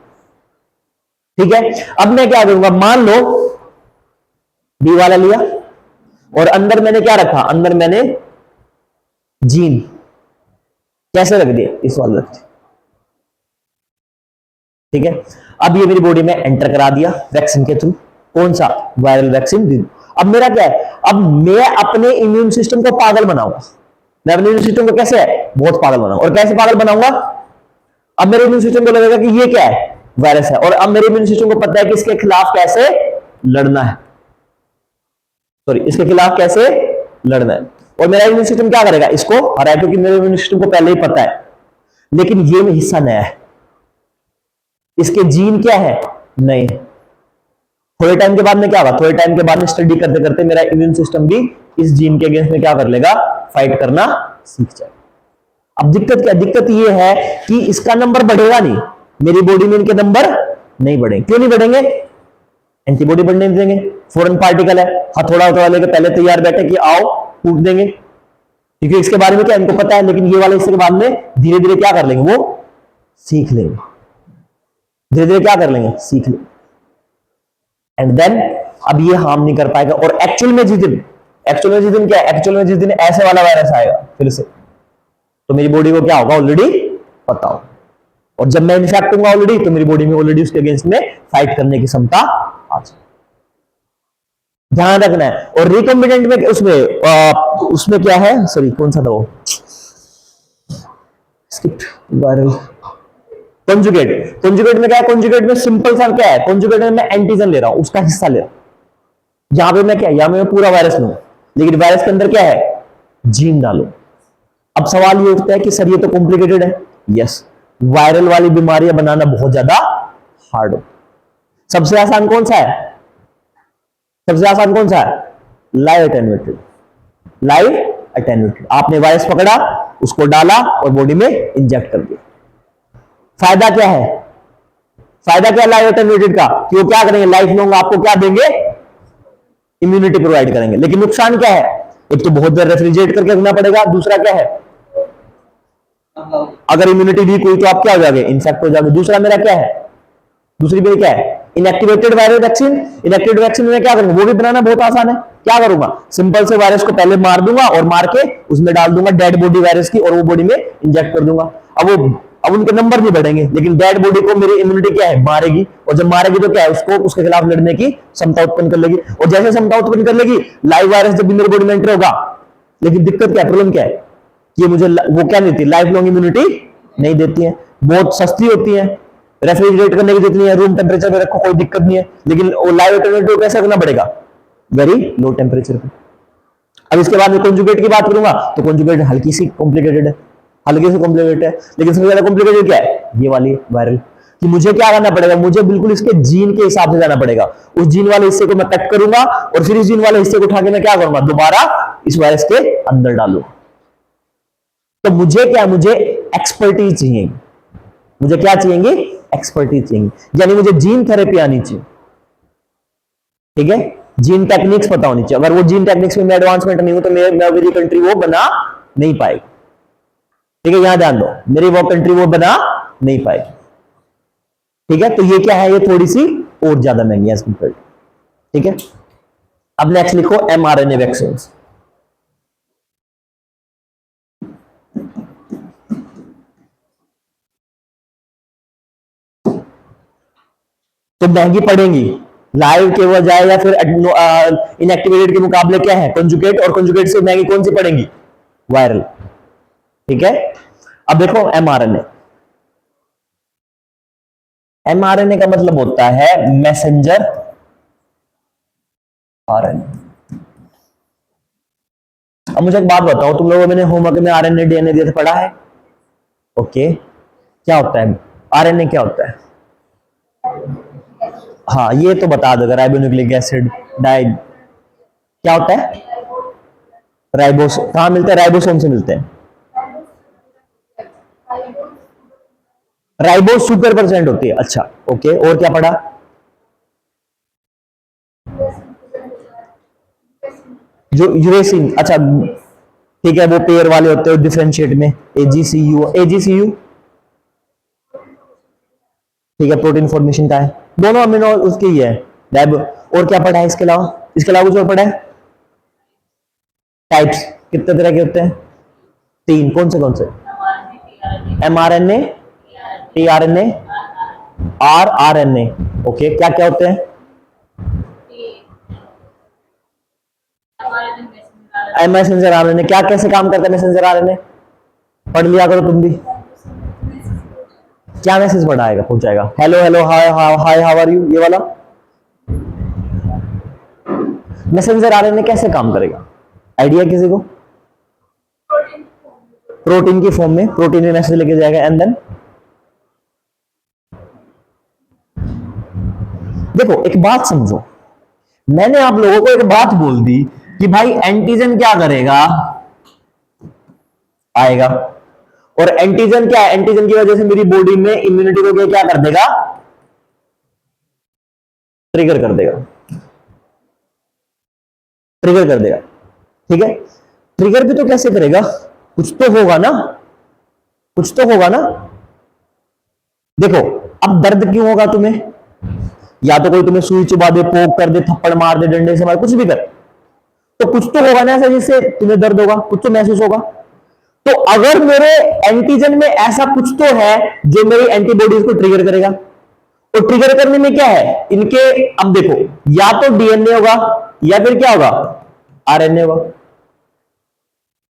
ठीक है, अब मैं क्या करूंगा, मान लो बी वाला लिया और अंदर मैंने क्या रखा, अंदर मैंने जीन कैसे रख दिया, इस वाले रख दिया। ठीक है, अब ये मेरी बॉडी में एंटर करा दिया वैक्सीन के थ्रू, कौन सा, वायरल वैक्सीन। अब मेरा क्या है, अब मैं अपने इम्यून सिस्टम को पागल बनाऊंगा। मैं अपने इम्यून सिस्टम को कैसे है, बहुत पागल बनाऊंगा। और कैसे पागल बनाऊंगा, अब मेरे इम्यून सिस्टम को लगेगा कि ये क्या है, वायरस है, और अब मेरे इम्यून सिस्टम को पता है कि इसके खिलाफ कैसे लड़ना है, सॉरी इसके खिलाफ कैसे लड़ना है। और मेरा इम्यून सिस्टम क्या करेगा, इसको हराए, क्योंकि मेरे इम्यून सिस्टम को पहले ही पता है। लेकिन ये में हिस्सा नया है, इसके जीन क्या है, नए। थोड़े टाइम के बाद में क्या होगा, थोड़े टाइम के बाद में स्टडी करते करते मेरा इम्यून सिस्टम भी इस जीन के अगेंस्ट में क्या कर लेगा, फाइट करना सीख जाएगा। अब दिक्कत क्या, दिक्कत ये है कि इसका नंबर बढ़ेगा नहीं, मेरी बॉडी में इनके नंबर नहीं बढ़ेंगे। क्यों नहीं बढ़ेंगे, एंटीबॉडी बढ़ने देंगे, फॉरेन पार्टिकल है, हथौड़ा उठा लेके पहले तैयार बैठे कि आओ कूट देंगे, क्योंकि इसके बारे में क्या इनको पता है। लेकिन ये वाले इसके बाद में धीरे धीरे क्या कर लेंगे, वो सीख लेंगे, धीरे धीरे क्या कर लेंगे, सीख लेंगे। एंड देन अब ये हार्म नहीं कर पाएगा। और एक्चुअल में जिस दिन क्या है, एक्चुअल में जिस दिन ऐसे वाला वायरस आएगा फिर से, तो मेरी बॉडी को क्या होगा, ऑलरेडी पता होगा। और जब मैं इन्फेक्ट होऊंगा ऑलरेडी, तो मेरी बॉडी में ऑलरेडी उसके अगेंस्ट में फाइट करने की क्षमता आ जाए। ध्यान रखना है। और रिकॉम्बिनेंट में उसमें क्या है, सॉरी कौन सा था वो, वायरल कॉन्जुगेट। कॉन्जुगेट में क्या है, कॉन्जुगेट में सिंपल सा क्या है, कॉन्जुगेट में मैं एंटीजन ले रहा हूं, उसका हिस्सा ले रहा हूं। यहां पे मैं क्या, यहां पे मैं पूरा वायरस लूं, लेकिन वायरस के अंदर क्या है, जीन डालो। अब सवाल ये उठता है कि सर ये तो कॉम्प्लिकेटेड है। यस, वायरल वाली बीमारियां बनाना बहुत ज्यादा हार्ड हो। सबसे आसान कौन सा है, सबसे आसान कौन सा है, लाइव अटेन्यूएटेड। लाइव अटेन्यूएटेड, आपने वायरस पकड़ा, उसको डाला और बॉडी में इंजेक्ट कर दिया। फायदा क्या है, फायदा क्या लाइव अटेन्यूएटेड का, कि वो क्या करेंगे, लाइफ लॉन्ग आपको क्या देंगे, इम्यूनिटी प्रोवाइड करेंगे। लेकिन नुकसान क्या है, एक तो बहुत देर रेफ्रिजरेट करके रखना पड़ेगा, दूसरा क्या है, अगर इम्यूनिटी वीक हुई तो आप क्या हो जाओगे, इन्फेक्ट हो जाओगे। दूसरा मेरा क्या है, दूसरी मेरी क्या है, inactivated viral vaccine. Inactivated vaccine में क्या करूंगा, वो भी बनाना बहुत आसान है। क्या करूंगा, सिंपल से वायरस को पहले मार दूंगा और मार के उसमें डाल दूंगा डेड बॉडी वायरस की, और वो बॉडी में इंजेक्ट कर दूंगा। अब उनके नंबर नहीं बढ़ेंगे, लेकिन डेड बॉडी को मेरी इम्यूनिटी क्या है, मारेगी। और जब मारेगी तो क्या है, उसको उसके खिलाफ लड़ने की क्षमता उत्पन्न कर लेगी। और जैसे क्षमता उत्पन्न कर लेगी, लाइव वायरस जब भी मेरी बॉडी में एंटर होगा, लेकिन दिक्कत क्या है, प्रॉब्लम क्या है, ये मुझे वो क्या देती है, लाइफ लॉन्ग इम्यूनिटी नहीं देती है। बहुत सस्ती होती है, रेफ्रिजरेट करने की जितनी है, रूम टेम्परेचर में रखो कोई दिक्कत नहीं है। लेकिन वो लाइव अटेन्यूएटेड कैसे रखना पड़ेगा, वेरी लो टेम्परेचर पे। अब इसके बाद में कॉन्जुगेट की बात करूंगा, तो कॉन्जुगेट हल्की सी कॉम्प्लिकेटेड है, हल्की से कॉम्प्लिकेटेड है। लेकिन सबसे ज्यादा कॉम्प्लिकेटेड क्या है, ये वाली वायरल, कि मुझे क्या करना पड़ेगा, मुझे बिल्कुल इसके जीन के हिसाब से जाना पड़ेगा। उस जीन वाले हिस्से को मैं कट करूंगा और फिर इस जीन वाले हिस्से को उठा के मैं क्या करूंगा, दोबारा इस वायरस के अंदर डालूंगा। तो मुझे क्या, मुझे एक्सपर्टीज चाहिए, मुझे क्या चाहिए, एक्सपर्टीज चाहिए, यानी मुझे जीन थेरेपी आनी चाहिए। ठीक है, जीन टेक्निक्स पता होनी चाहिए। अगर वो जीन टेक्निक्स में मैं एडवांसमेंट नहीं हूं तो मेरी कंट्री वो बना नहीं पाएगी। ठीक है, यहां ध्यान दो, मेरी वो कंट्री वो बना नहीं पाएगी। ठीक है, तो ये क्या है, ये थोड़ी सी और ज्यादा महंगी है। ठीक है, अब नेक्स्ट लिखो mRNA वैक्सीन। तो महंगी पड़ेंगी। लाइव के बजाय या फिर इनएक्टिवेटेड के मुकाबले क्या है, कंजुगेट, और कंजुगेट से महंगी कौन सी पड़ेंगी, वायरल। ठीक है। अब देखो एमआरएनए। एमआरएनए का मतलब होता है मैसेंजर आरएनए। अब मुझे एक बात बताओ, तुम लोगों, मैंने होमवर्क में आरएनए डीएनए दिया था, पढ़ा है? ओके, क्या होता है आरएनए, क्या होता है? हाँ ये तो बता दो, राइबोन्यूक्लिक एसिड, डाई, क्या होता है? राइबोस कहां मिलते हैं? राइबोसोम से मिलते हैं। राइबोस सुपर परसेंट होती है, अच्छा ओके, और क्या पढ़ा? जो यूरेसिन, अच्छा ठीक है, वो पेयर वाले होते हैं डिफरेंशिएट में, एजीसीयू, एजीसीयू ठीक है, प्रोटीन फॉर्मेशन का है, दोनों अमीनो उसकी ही है लैब। और क्या पढ़ा है इसके अलावा? इसके अलावा कुछ और पढ़ा है? टाइप्स कितने तरह के होते हैं? तीन, कौन से? MRNA, tRNA, rRNA. ओके, क्या क्या होते हैं? मैसेंजर आरएनए, क्या कैसे काम करता है मैसेंजर आरएनए? पढ़ लिया करो तुम भी। क्या मैसेज पढ़ाएगा, पहुंचाएगा? Hello hello, hi hi, how are you, ये वाला मैसेंजर आरएनए कैसे काम करेगा? आइडिया किसी को? प्रोटीन की फॉर्म में, प्रोटीन में मैसेज लेके जाएगा, एंड देन देखो एक बात समझो, मैंने आप लोगों को एक बात बोल दी कि भाई एंटीजन क्या करेगा, आएगा, और एंटीजन क्या है, एंटीजन की वजह से मेरी बॉडी में इम्यूनिटी को क्या कर देगा, ट्रिगर कर देगा, ट्रिगर कर देगा। ठीक है, ट्रिगर भी तो कैसे करेगा, कुछ तो होगा ना, कुछ तो होगा ना। देखो अब दर्द क्यों होगा तुम्हें, या तो कोई तुम्हें सुई चुबा दे, पोक कर दे, थप्पड़ मार दे, डंडे से मार, कुछ भी कर, तो कुछ तो होगा ना ऐसा जिससे तुम्हें दर्द होगा, कुछ तो महसूस होगा। तो अगर मेरे एंटीजन में ऐसा कुछ तो है जो मेरी एंटीबॉडीज को ट्रिगर करेगा, तो ट्रिगर करने में क्या है इनके, अब देखो या तो डीएनए होगा या फिर क्या होगा, आरएनए होगा।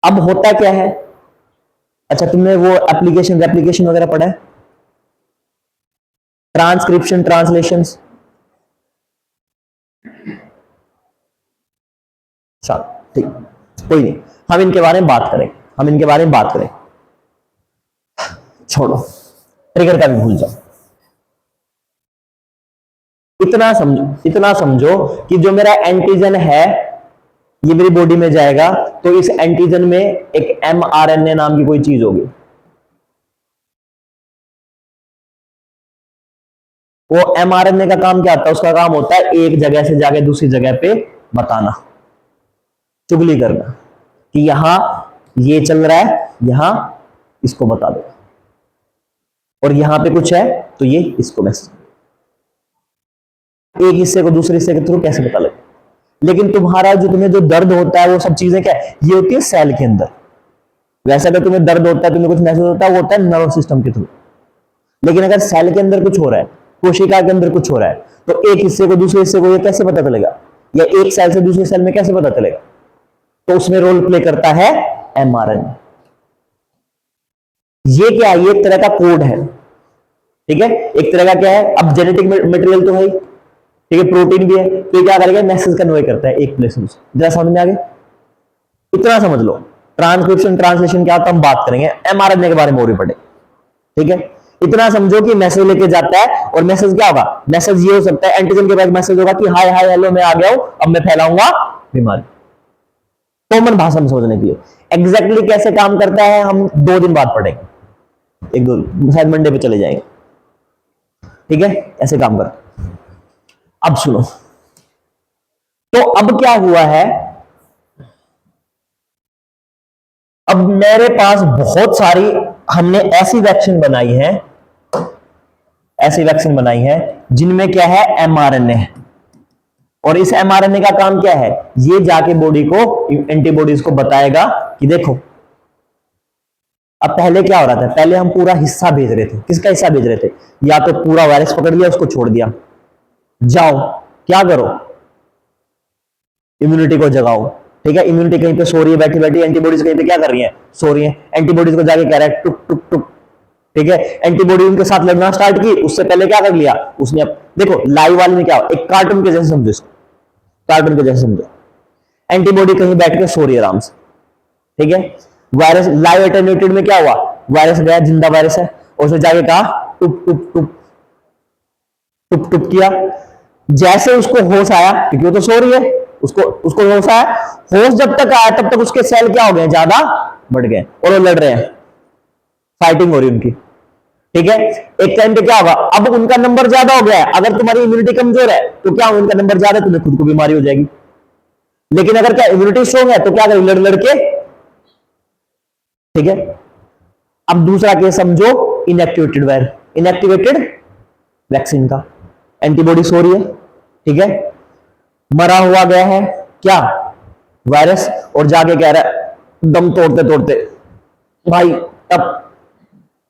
अब होता क्या है, अच्छा तुमने वो एप्लीकेशन रेप्लीकेशन वगैरह पढ़ा है, ट्रांसक्रिप्शन ट्रांसलेशन, चलो ठीक, कोई नहीं, हम इनके बारे में बात करें, हम इनके बारे में बात करें, छोड़ो, ट्रिगर का भी भूल जाओ। इतना समझो कि जो मेरा एंटीजन है ये मेरी बॉडी में जाएगा, तो इस एंटीजन में एक एमआरएनए नाम की कोई चीज होगी। वो एमआरएनए का काम क्या होता है, उसका काम होता है एक जगह से जाके दूसरी जगह पे बताना, चुगली करना कि यहां ये चल रहा है, यहां इसको बता दो, और यहां पे कुछ है तो ये इसको मैसेज, एक हिस्से को दूसरे हिस्से के थ्रू कैसे पता लगे। लेकिन तुम्हारा जो तुम्हें जो दर्द होता है वो सब चीजें क्या है, ये होती है सेल के अंदर। वैसे अगर तुम्हें दर्द होता है, तुम्हें कुछ महसूस होता है, वो होता है नर्वस सिस्टम के थ्रू। लेकिन अगर सेल के अंदर कुछ हो रहा है, कोशिका के अंदर कुछ हो रहा है, तो एक हिस्से को दूसरे हिस्से को ये कैसे पता चलेगा, या एक सेल से दूसरे सेल में कैसे पता चलेगा? तो उसमें रोल प्ले करता है एमआरएनए। ये क्या है, ये एक तरह का कोड है। ठीक है, एक तरह का क्या है, अब जेनेटिक मटेरियल तो है, ठीक है, प्रोटीन भी है, तो ये क्या करेगा, मैसेज कन्वे करता है एक प्लेस से। जरा समझ में आ गया, इतना समझ लो। ट्रांसक्रिप्शन ट्रांसलेशन क्या होता है हम बात करेंगे, एमआरएनए के बारे में और भी पढ़े। ठीक है, इतना समझो कि मैसेज लेके जाता है, और मैसेज क्या होगा, मैसेज ये हो सकता है एंटीजन के बाद मैसेज होगा कि हाय हाय हेलो मैं आ गया हूं, अब मैं फैलाऊंगा बीमारी। कॉमन भाषा में समझने के लिए एग्जैक्टली कैसे काम करता है हम 2 दिन बाद पढ़ेंगे, एक दो शायद मंडे पे चले जाएंगे। ठीक है, ऐसे काम कर। अब सुनो, तो अब क्या हुआ है, अब मेरे पास बहुत सारी हमने ऐसी वैक्सीन बनाई है, ऐसी वैक्सीन बनाई है जिनमें क्या है, एमआरएनए है। और इस एमआरएनए का काम क्या है, ये जाके बॉडी को, एंटीबॉडीज को बताएगा कि देखो। अब पहले क्या हो रहा था, पहले हम पूरा हिस्सा भेज रहे थे, किसका हिस्सा भेज रहे थे, या तो पूरा वायरस पकड़ लिया उसको छोड़ दिया, जाओ क्या करो, इम्यूनिटी को जगाओ। ठीक है, इम्यूनिटी कहीं पे सो रही है बैठी बैठी, एंटीबॉडीज कहीं पे क्या कर रही है, सो रही है। एंटीबॉडीज को जाके कह रहा है टुक टुक टुक। ठीक है, एंटीबॉडी उनके साथ लड़ना स्टार्ट की, उससे पहले क्या कर लिया उसने। अब देखो लाइव वाले में क्या हो, एक कार्टून के जैसे समझो इसको, कार्टून के जैसे समझो। एंटीबॉडी कहीं बैठ के सो रही है आराम से। ठीक है, वायरस लाइव अटेन्यूएटेड में क्या हुआ, वायरस गया, जिंदा वायरस है, और उसने जाके कहा टुक टुक टुक टुक टुक किया। जैसे उसको होश आया, क्योंकि वो तो सो रही है, उसको उसको होश आया, होश जब तक आया तब तक उसके सेल क्या हो गए, ज्यादा बढ़ गए और वो लड़ रहे हैं, फाइटिंग हो रही उनकी। ठीक है, एक टाइम पे क्या होगा, अब उनका नंबर ज्यादा हो गया है। अगर तुम्हारी इम्यूनिटी कमजोर है तो क्या उनका नंबर ज्यादा है, तुम्हें खुद को बीमारी हो जाएगी। लेकिन अगर क्या इम्यूनिटी स्ट्रॉन्ग है तो क्या करें, लड़ लड़के। ठीक है, अब दूसरा केस समझो, इनएक्टिवेटेड वायर, इनएक्टिवेटेड वैक्सीन का, एंटीबॉडी सो रही है। ठीक है, मरा हुआ गया है क्या, वायरस, और जाके कह रहा है दम तोड़ते तोड़ते भाई। अब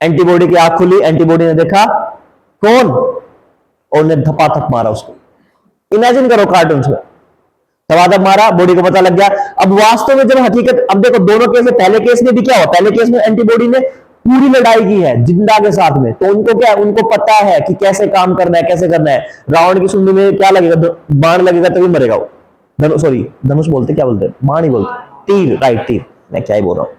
एंटीबॉडी की आंख खुली, एंटीबॉडी ने देखा कौन, और ने धपा थप मारा उसको। इमेजिन करो कार्टून में, धपा मारा, बॉडी को पता लग गया। अब वास्तव में जब हकीकत, अब देखो दोनों केस में, पहले केस में भी क्या हुआ, पहले केस में एंटीबॉडी ने पूरी लड़ाई की है जिंदा के साथ में, तो उनको क्या, उनको पता है कि कैसे काम करना है, कैसे करना है। रावण की सुंडी में क्या लगेगा, बाण लगेगा तभी मरेगा वो। धनुष, सॉरी धनुष बोलते, क्या बोलते हैं, बाण ही बोलते, तीर, राइट तीर, मैं क्या ही बोल रहा हूं।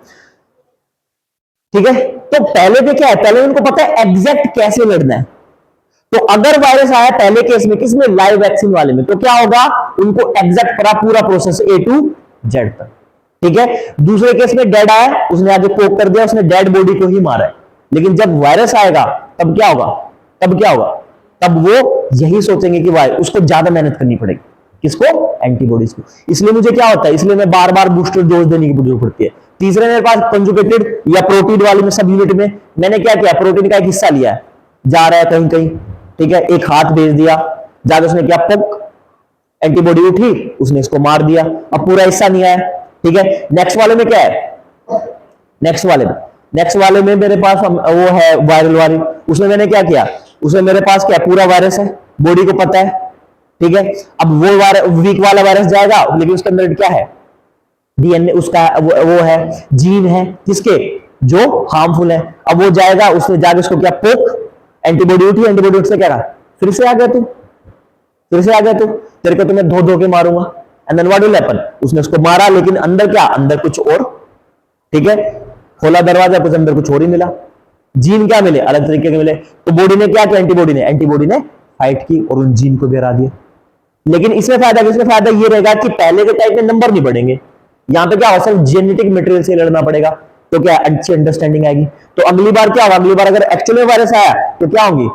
ठीक है, तो पहले पे क्या है, पहले उनको पता है एग्जैक्ट कैसे लड़ना है। तो अगर वायरस आया पहले केस में, किसमें, लाइव वैक्सीन वाले में, तो क्या होगा, उनको एग्जैक्ट पूरा प्रोसेस A to Z तक। ठीक है, दूसरे केस में डेड आया, उसने आगे पोक कर दिया, उसने डेड बॉडी को ही मारा है। लेकिन जब वायरस आएगा तब क्या होगा, तब क्या होगा, तब वो यही सोचेंगे कि वायरस, उसको ज्यादा मेहनत करनी पड़ेगी, किसको, एंटीबॉडीज को। इसलिए मुझे क्या होता है, इसलिए मैं बार बार बूस्टर डोज देने की जरूरत पड़ती है। तीसरे मेरे पास कंजुगेटेड या प्रोटीन वाली में, सब यूनिट में मैंने क्या किया, प्रोटीन का एक हिस्सा लिया है, जा रहा है कहीं कहीं। ठीक है, एक हाथ भेज दिया, जाकर उसने क्या, पक, एंटीबॉडी उठी, उसने इसको मार दिया, अब पूरा हिस्सा नहीं आया। ठीक है, नेक्स्ट वाले में क्या है, नेक्स्ट वाले में मेरे पास वो है वायरल वाली, उसमें मैंने क्या किया, उसमें मेरे पास क्या, पूरा वायरस है, बॉडी को पता है। ठीक है, अब वो वीक वाला वायरस जाएगा, लेकिन उसके अंदर क्या है, डीएनए उसका वो है, जीन है किसके, जो हार्मफुल है। अब वो जाएगा, उसने जाके उसको क्या, पोक, एंटीबॉडी उठी, एंटीबॉडी उठ से क्या रहा, फिर से आ गया तू, फिर से आ गया तू, तेरे को तो मैं धो धो के मारूंगा। And then what will happen, उसने उसको मारा, लेकिन अंदर क्या, अंदर कुछ और। ठीक है, खोला दरवाजा, कुछ अंदर कुछ और ही मिला, जीन क्या मिले, अलग तरीके के मिले। तो बॉडी ने क्या किया, एंटीबॉडी ने फाइट की और उन जीन को गिरा दिया। लेकिन इसमें फायदा ये रहेगा कि पहले के टाइप में नंबर नहीं बढ़ेंगे, यहां पे क्या होगा, सिर्फ जेनेटिक मटेरियल से लड़ना पड़ेगा, तो क्या अच्छी अंडरस्टैंडिंग आएगी। तो अगली बार क्या होगा, अगली बार अगर एक्चुअल में वायरस आया तो क्या होंगी,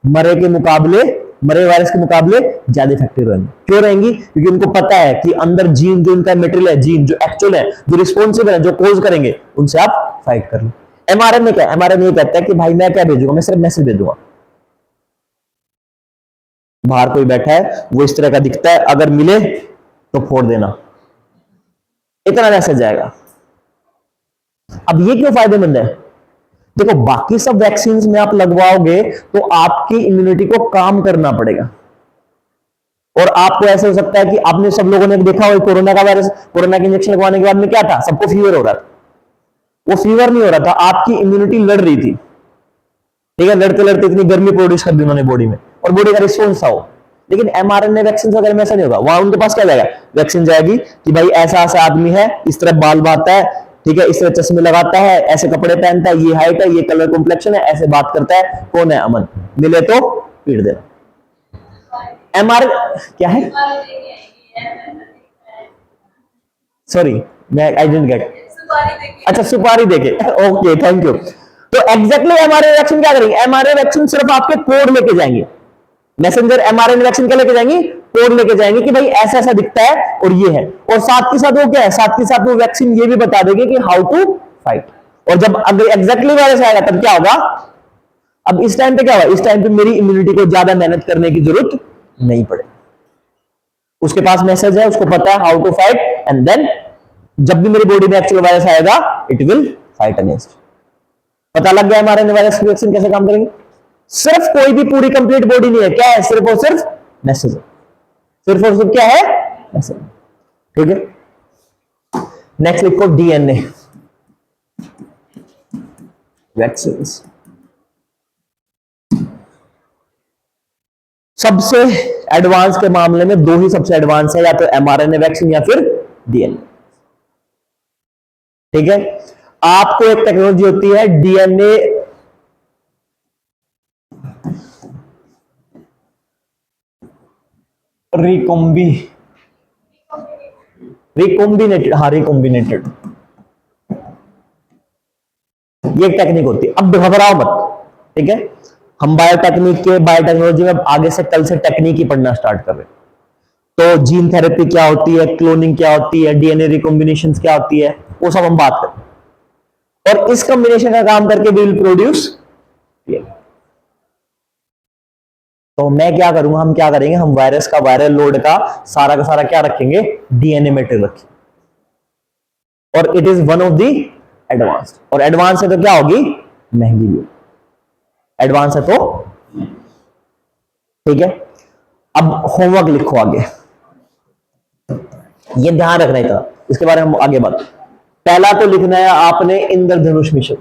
मरे वायरस के मुकाबले ज्यादा इफेक्टिव रहेंगे। क्यों रहेंगी, क्योंकि उनको पता है कि अंदर जीन जो उनका मटेरियल है, जीन जो एक्चुअल है, जो रिस्पॉन्सिबल है, जो कोज करेंगे, उनसे आप फाइट कर लो। एमआरएनए क्या, एमआरएनए ये कहता है कि भाई मैं क्या भेजूंगा, मैं सिर्फ मैसेज भेजूंगा। बाहर कोई बैठा है, वो इस तरह का दिखता है, अगर मिले तो फोड़ देना, इतना मैसेज जाएगा। अब ये क्यों फायदेमंद है, देखो बाकी सब वैक्सीन में आप लगवाओगे तो आपकी इम्यूनिटी को काम करना पड़ेगा, और आपको ऐसे हो सकता है कि आपने, सब लोगों ने देखा हो कोरोना का वायरस, कोरोना के इंजेक्शन लगवाने के बाद में क्या था, सबको फीवर हो रहा था। वो फीवर नहीं हो रहा था, आपकी इम्यूनिटी लड़ रही थी। ठीक है, लड़ते लड़ते इतनी गर्मी प्रोड्यूस कर दी उन्होंने बॉडी में, और बॉडी का रिस्पॉन्स था वो। लेकिन एमआरएनए वैक्सीन वगैरह में ऐसा नहीं होगा, वहां उनके पास क्या जाएगा, वैक्सीन जाएगी कि भाई ऐसा ऐसा आदमी है, इस तरह बाल बांधता है, ठीक है, इस तरह चश्मे लगाता है, ऐसे कपड़े पहनता है, ये हाइट है, ये कलर कॉम्प्लेक्शन है, ऐसे बात करता है, कौन है, अमन, मिले तो पीट देना। एमआर क्या है, सॉरी मैं आई डिडंट गेट, अच्छा सुपारी देके, ओके थैंक यू। तो एग्जैक्टली एमआरएनए वैक्सीन क्या करेंगे, एमआरएनए वैक्सीन सिर्फ आपके कोड लेके जाएंगे, मैसेंजर एमआरएनए वैक्सीन क्या लेके जाएंगे, कोड लेके जाएंगे कि भाई ऐसा ऐसा दिखता है और ये है, और साथ के साथ वो क्या है, साथ के साथ वो वैक्सीन ये भी बता देंगे कि हाउ टू फाइट। और जब अगर एग्जैक्टली वायरस आएगा तब क्या होगा, अब इस टाइम पे क्या होगा, इस टाइम पे मेरी इम्यूनिटी को ज्यादा मेहनत करने की जरूरत नहीं पड़ेगी, उसके पास मैसेज है, उसको पता है how to fight, and then जब भी मेरी बॉडी में एक्चुअल वायरस आएगा इट विल फाइट अगेंस्ट। पता लग गया हमारे वायरस की वैक्सीन कैसे काम करेंगे। सिर्फ कोई भी पूरी कंप्लीट बॉडी नहीं है, क्या है, सिर्फ और सिर्फ मैसेज, सिर्फ और सिर्फ क्या है, मैसेज। ठीक है, नेक्स्ट लिखो डीएनए वैक्सीन। सबसे एडवांस के मामले में दो ही सबसे एडवांस है, या तो एमआरएनए वैक्सीन या फिर डीएनए। ठीक है, आपको एक टेक्नोलॉजी होती है डीएनए रिकॉम्बी रिकॉम्बिनेटेड, हाँ रिकॉम्बिनेटेड, ये एक टेक्निक होती है। अब घबराओ मत, ठीक है, हम बायोटेक्नोलॉजी में आगे से कल से टेक्निक ही पढ़ना स्टार्ट कर रहे हैं। तो जीन थेरेपी क्या होती है, क्लोनिंग क्या होती है, डीएनए रिकॉम्बिनेशन क्या होती है, वो सब हम बात करें। और इस कॉम्बिनेशन का काम करके वी विल प्रोड्यूस। तो मैं क्या करूंगा, हम क्या करेंगे, हम वायरस का वायरल लोड का सारा क्या रखेंगे, डीएनए मेटेरियल रखेंगे। और it is one of the advanced, और एडवांस है तो क्या होगी, महंगी भी, एडवांस है तो। ठीक है, अब होमवर्क लिखो आगे, ये ध्यान रखना है था, इसके बारे में हम आगे बात। पहला तो लिखना है आपने इंद्रधनुष मिशन।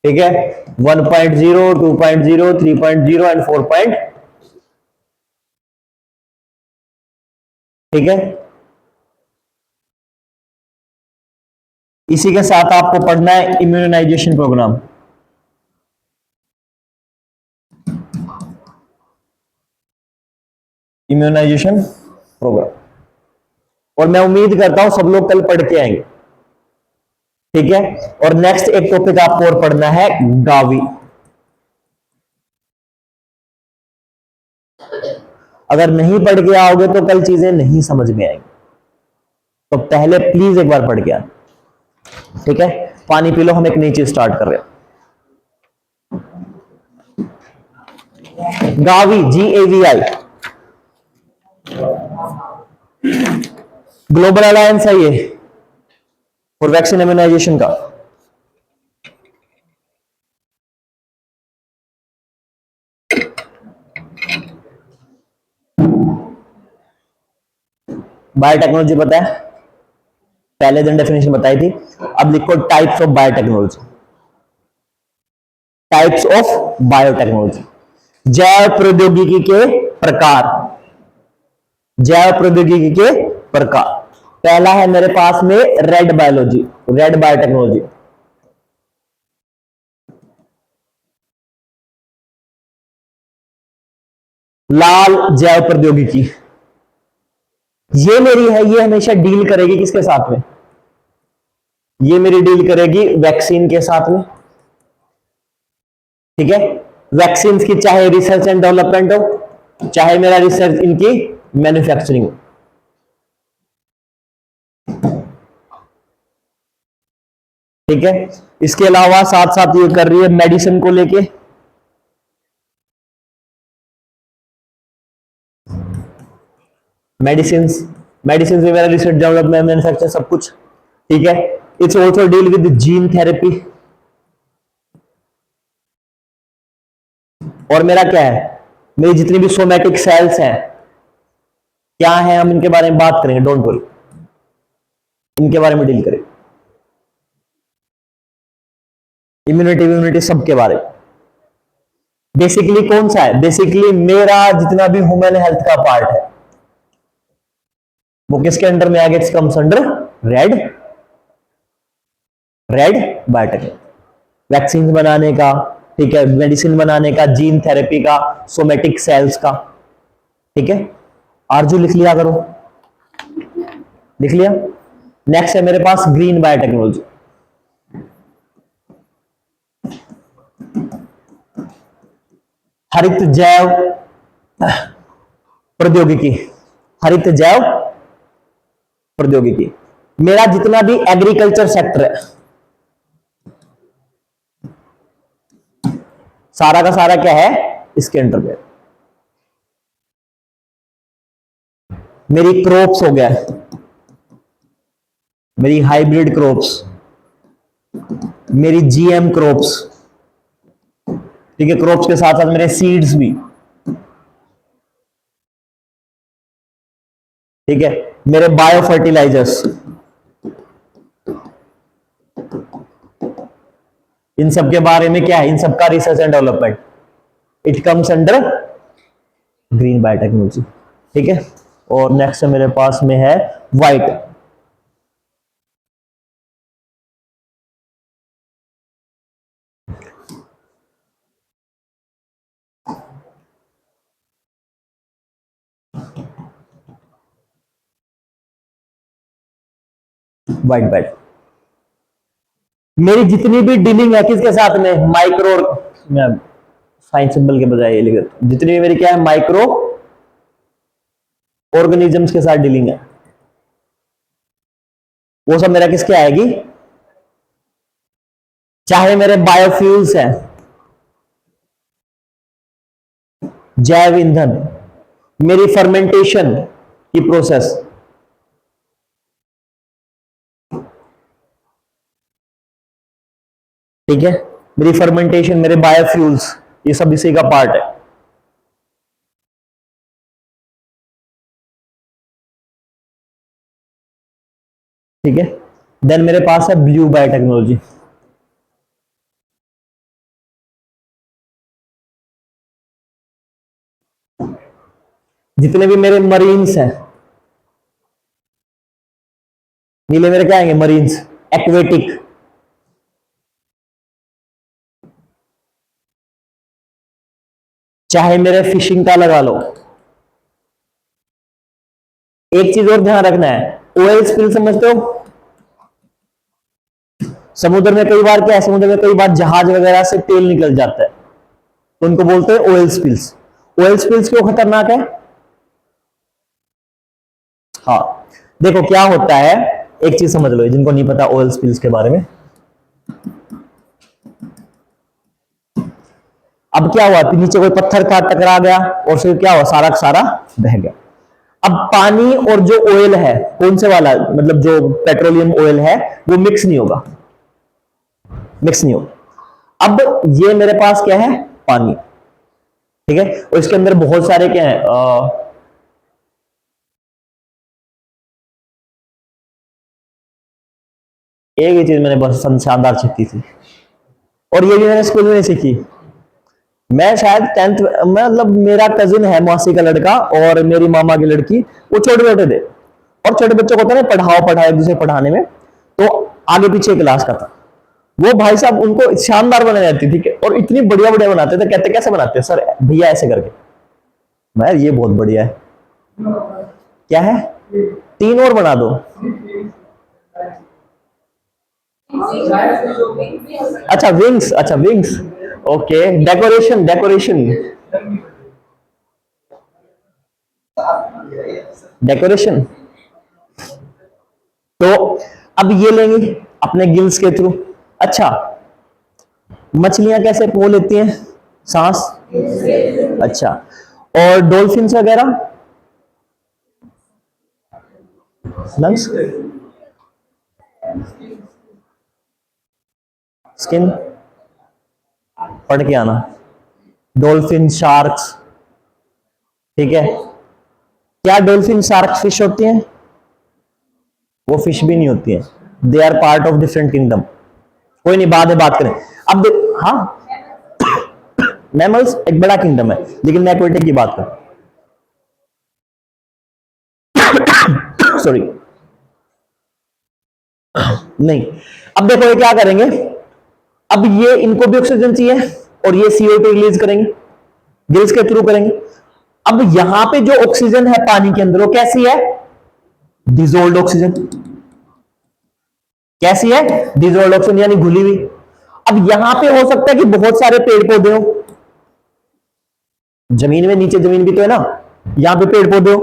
ठीक है, 1.0, 2.0, 3.0 एंड 4. ठीक है, इसी के साथ आपको पढ़ना है इम्यूनाइजेशन प्रोग्राम। इम्यूनाइजेशन प्रोग्राम, और मैं उम्मीद करता हूं सब लोग कल पढ़ के आएंगे। ठीक है, और नेक्स्ट एक टॉपिक आपको और पढ़ना है गावी। अगर नहीं पढ़ के आओगे तो कल चीजें नहीं समझ में आएंगी, तो पहले प्लीज एक बार पढ़ के आना। ठीक है, पानी पी लो, हम एक नई चीज स्टार्ट कर रहे हैं। गावी, GAVI, ग्लोबल अलायंस है ये फॉर वैक्सीन इम्यूनाइजेशन का। बायोटेक्नोलॉजी पता है, पहले दिन डेफिनेशन बताई थी। अब लिखो types of biotechnology. Types of biotechnology, जैव प्रौद्योगिकी के प्रकार। जैव प्रौद्योगिकी के प्रकार, पहला है मेरे पास में रेड बायोलॉजी, रेड बायोटेक्नोलॉजी। लाल जैव प्रौद्योगिकी, ये मेरी है, ये हमेशा डील करेगी किसके साथ में, ये मेरी डील करेगी वैक्सीन के साथ में। ठीक है, वैक्सीन की चाहे रिसर्च एंड डेवलपमेंट हो, चाहे मेरा रिसर्च इनकी मैन्युफैक्चरिंग हो। ठीक है, इसके अलावा साथ साथ ये कर रही है मेडिसिन को लेके, मेडिसिन मेडिसिन में मेरा रिसर्च डेवलपमेंट मैन्युफैक्चर सब कुछ। ठीक है, it's also deal with gene therapy. और मेरा क्या है, मेरी जितनी भी सोमैटिक सेल्स हैं क्या है, हम इनके बारे में बात करेंगे, डोंट वरी, इनके बारे में डील करेंगे, इम्यूनिटी सबके बारे में। बेसिकली कौन सा है, बेसिकली मेरा जितना भी ह्यूमन हेल्थ का पार्ट है वो किसके अंडर में आ गया, it's comes under red biotech. Vaccine बनाने का, ठीक है, मेडिसिन बनाने का, जीन थेरेपी का, सोमेटिक सेल्स का। ठीक है, आरजू लिख लिया करो, लिख लिया। नेक्स्ट है मेरे पास ग्रीन बायोटेक्नोलॉजी। हरित जैव प्रौद्योगिकी, हरित जैव प्रौद्योगिकी, मेरा जितना भी एग्रीकल्चर सेक्टर है सारा का सारा क्या है इसके अंडर में। मेरी क्रॉप्स हो गया, मेरी हाइब्रिड क्रॉप्स, मेरी जीएम क्रॉप्स, ठीक है, क्रॉप्स के साथ साथ मेरे सीड्स भी, ठीक है, मेरे बायो फर्टिलाइजर्स, इन सब के बारे में क्या है, इन सब का research and development, it comes under green biotechnology. ठीक है, और नेक्स्ट मेरे पास में है व्हाइट। व्हाइट बैट, मेरी जितनी भी डीलिंग है किसके साथ में, माइक्रो, मैं साइन सिंबल के बजाय ये लिख, जितनी भी मेरी क्या है, माइक्रो ऑर्गेनिजम्स के साथ डीलिंग है, वो सब मेरा किसके आएगी, चाहे मेरे बायोफ्यूल्स हैं, जैव ईंधन, मेरी फर्मेंटेशन की प्रोसेस, ठीक है, मेरी फर्मेंटेशन, मेरे बायोफ्यूल्स, ये सब इसी का पार्ट है। ठीक है, देन मेरे पास है ब्लू बायोटेक्नोलॉजी। जितने भी मेरे मरीन्स हैं, नीले मेरे क्या आएंगे, मरीन्स, एक्वेटिक, चाहे मेरे फिशिंग का लगा लो। एक चीज और ध्यान रखना है, ऑयल स्पिल समझते हो, समुद्र में कई बार क्या है, समुद्र में कई बार जहाज वगैरह से तेल निकल जाता है, तो उनको बोलते हैं ऑयल स्पिल्स। ऑयल स्पिल्स क्यों खतरनाक है, हाँ, देखो क्या होता है, एक चीज समझ लो जिनको नहीं पता ऑयल स्पिल्स के बारे में। अब क्या हुआ, नीचे कोई पत्थर का टकरा गया और फिर क्या हुआ, सारा का सारा बह गया। अब पानी और जो ऑयल है, कौन से वाला, मतलब जो पेट्रोलियम ऑयल है, वो मिक्स नहीं होगा, मिक्स नहीं होगा। अब ये मेरे पास क्या है, पानी, ठीक है, और इसके अंदर बहुत सारे क्या है, एक ही चीज मैंने बस शानदार सीखी थी, और ये भी मैंने स्कूल में नहीं सीखी। मैं शायद 10th, मतलब मेरा कजिन है, मौसी का लड़का और मेरी मामा की लड़की, वो छोटे छोटे थे, और छोटे बच्चों को होता है ना, पढ़ाओ पढ़ाओ एक दूसरे पढ़ाने में, तो आगे पीछे क्लास का था वो, भाई साहब उनको शानदार बनाई जाती थी, और इतनी बढ़िया बढ़िया बनाते थे, कहते कैसे बनाते हैं सर, भैया ऐसे करके, मैं ये बहुत बढ़िया है, क्या है, 3 और बना दो, अच्छा विंग्स, अच्छा wings, okay, decoration, decoration, decoration. तो अब ये लेंगे अपने गिल्स के थ्रू। अच्छा, मछलियां कैसे पो लेती हैं, सांस, अच्छा, और डॉल्फिन्स वगैरह, लंग्स, स्किन, पढ़ के आना, डॉल्फिन, शार्क्स, ठीक है, क्या डॉल्फिन शार्क फिश होती हैं, वो फिश भी नहीं होती है, they are part of different kingdom. कोई नहीं, बाद में बात करें। अब हाँ, मैमल्स एक बड़ा किंगडम है, लेकिन मैं एक्वेटिक की बात कर, सॉरी, नहीं। अब देखो ये क्या करेंगे, अब ये इनको भी ऑक्सीजन चाहिए और ये CO2 रिलीज करेंगे, गिल्स के थ्रू करेंगे। अब यहां पे जो ऑक्सीजन है पानी के अंदर, वो कैसी है, डिजोल्ड ऑक्सीजन, कैसी है, डिजोल्ड ऑक्सीजन, यानी घुली हुई। अब यहां पे हो सकता है कि बहुत सारे पेड़ पौधे हो, जमीन में, नीचे जमीन भी तो है ना, यहां पे पेड़ पौधे हो,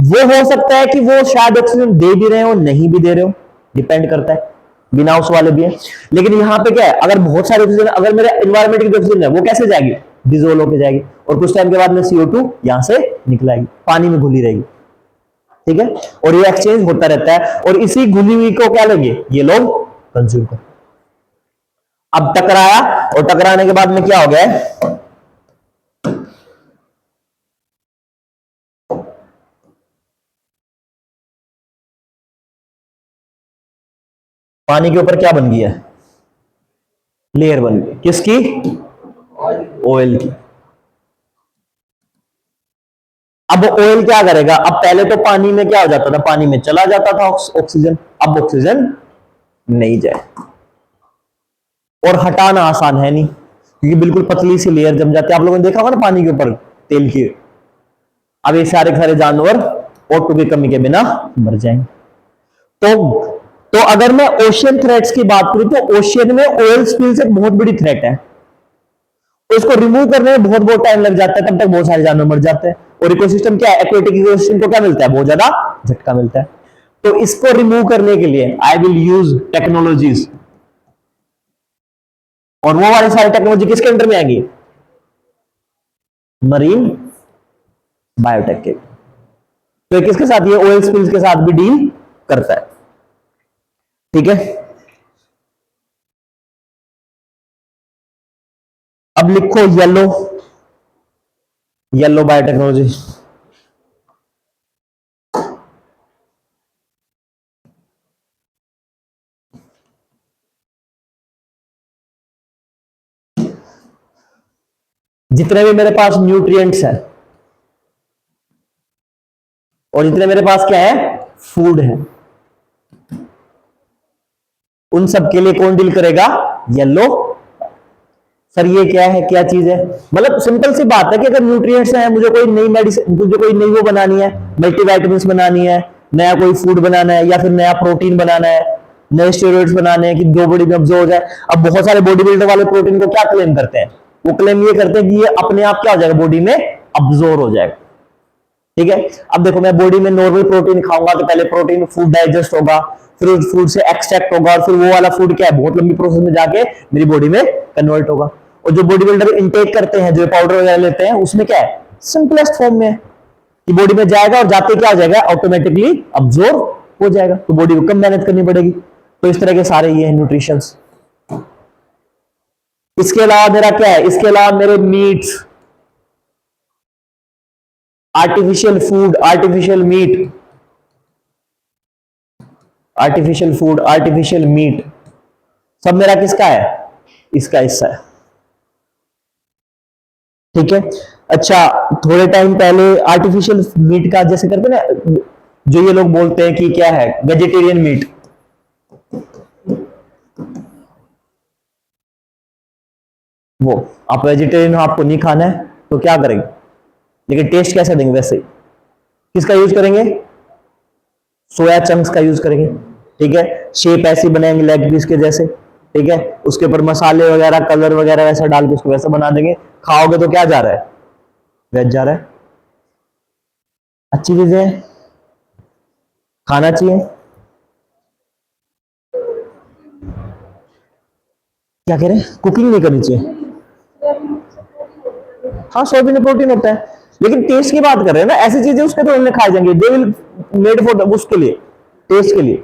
वो हो सकता है कि वो शायद ऑक्सीजन दे भी रहे हो, नहीं भी दे रहे हो, डिपेंड करता है, बिना उस वाले भी है। लेकिन यहां पे क्या है, अगर बहुत सारे ऑक्सीजन, अगर मेरे एनवायरमेंट की ऑक्सीजन है, वो कैसे जाएगी, डिजोल्व होकर जाएगी, और कुछ टाइम के बाद में CO2 यहां से निकलाएगी, पानी में घुली रहेगी, ठीक है, और ये एक्सचेंज होता रहता है, और इसी घुली हुई को क्या लेंगे, ये लोग कंज्यूम कर। अब टकराया, और टकराने के बाद में क्या हो गया है, पानी के ऊपर क्या बन गई है? लेयर बन गई। किसकी? ऑयल की। अब ऑयल क्या करेगा? अब पहले तो पानी में क्या हो जाता था? पानी में चला जाता था ऑक्सीजन। अब ऑक्सीजन नहीं जाए, और हटाना आसान है नहीं, क्योंकि बिल्कुल पतली सी लेयर जम जाती है। आप लोगों ने देखा होगा ना पानी के ऊपर तेल की। अब ये सारे सारे जानवर O2 की कमी के बिना मर जाएंगे। तो अगर मैं ओशियन थ्रेट्स की बात करूं तो ओशियन में ऑयल स्पिल्स एक बहुत बड़ी थ्रेट है। तो इसको रिमूव करने में बहुत बहुत टाइम लग जाता है, तब तक बहुत सारे जानवर मर जाते हैं। और इकोसिस्टम क्या है? एक्वेटिक इकोसिस्टम को क्या मिलता है? बहुत ज्यादा झटका मिलता है। तो इसको रिमूव करने के लिए आई विल यूज टेक्नोलॉजीज, और वो वाली सारी टेक्नोलॉजी किसके अंडर में आएगी? मरीन बायोटेक के। तो ये किसके साथ? ये ऑयल स्पिल्स के साथ भी डील करता है। ठीक है, अब लिखो येलो, येलो बायोटेक्नोलॉजी। जितने भी मेरे पास न्यूट्रिएंट्स हैं और जितने मेरे पास क्या है? फूड है, उन सब के लिए कौन डील करेगा? येलो। सर ये क्या है? क्या चीज है? मतलब सिंपल सी बात है कि अगर न्यूट्रिएंट्स हैं, मुझे कोई नई मेडिसिन, मुझे कोई नई वो बनानी है, मल्टीविटामिन्स बनानी है, नया कोई फूड बनाना है, या फिर नया प्रोटीन बनाना है, नए स्टेरॉइड्स बनाने हैं कि जो बॉडी में अब्जॉर्ब हो जाए। अब बहुत सारे बॉडी बिल्डर वाले प्रोटीन को क्या क्लेम करते हैं? वो क्लेम ये करते हैं कि ये अपने आप क्या हो जाएगा? बॉडी में अब्जॉर्ब हो जाएगा। ठीक है, अब देखो मैं बॉडी में नॉर्मल प्रोटीन खाऊंगा तो पहले प्रोटीन फूड डाइजेस्ट होगा, फिर उस फूड से एक्सट्रैक्ट होगा, और फिर वो वाला फूड क्या है? बहुत लंबी प्रोसेस में जाके मेरी बॉडी में कन्वर्ट होगा। और जो बॉडी बिल्डर इंटेक करते हैं, जो पाउडर वगैरह लेते हैं, उसमें क्या है? सिंपलेस्ट फॉर्म में है कि बॉडी में जाएगा और जाते क्या हो जाएगा? ऑटोमेटिकली अब्जॉर्ब हो जाएगा। तो बॉडी को कम मेहनत करनी पड़ेगी। तो इस तरह के सारे ये न्यूट्रिशंस। इसके अलावा मेरा क्या है? इसके अलावा मेरे meats, artificial food, artificial meat, artificial food, artificial meat, सब मेरा किसका है? इसका हिस्सा है। ठीक है, अच्छा थोड़े टाइम पहले आर्टिफिशियल मीट का जैसे करते ना, जो ये लोग बोलते हैं कि क्या है? Vegetarian meat. वो आप वेजिटेरियन हो, आपको नहीं खाना है तो क्या करेंगे? लेकिन टेस्ट कैसे देंगे? वैसे ही किसका यूज करेंगे? सोया चंक्स का यूज करेंगे। ठीक है, शेप ऐसी बनाएंगे लेग पीस के जैसे। ठीक है, उसके ऊपर मसाले वगैरह, कलर वगैरह वैसा डाल के उसको वैसा बना देंगे। खाओगे तो क्या जा रहा है? वेज जा रहा है। अच्छी चीजें हैं, खाना चाहिए। क्या कह रहे हैं? कुकिंग नहीं करनी चाहिए। हाँ, सोयाबीन में प्रोटीन होता है, लेकिन टेस्ट की बात कर रहे हैं ना। ऐसी चीजें उसके तो उन्हें खाई जाएंगे, दे विल मेड फॉर उसके लिए, टेस्ट के लिए।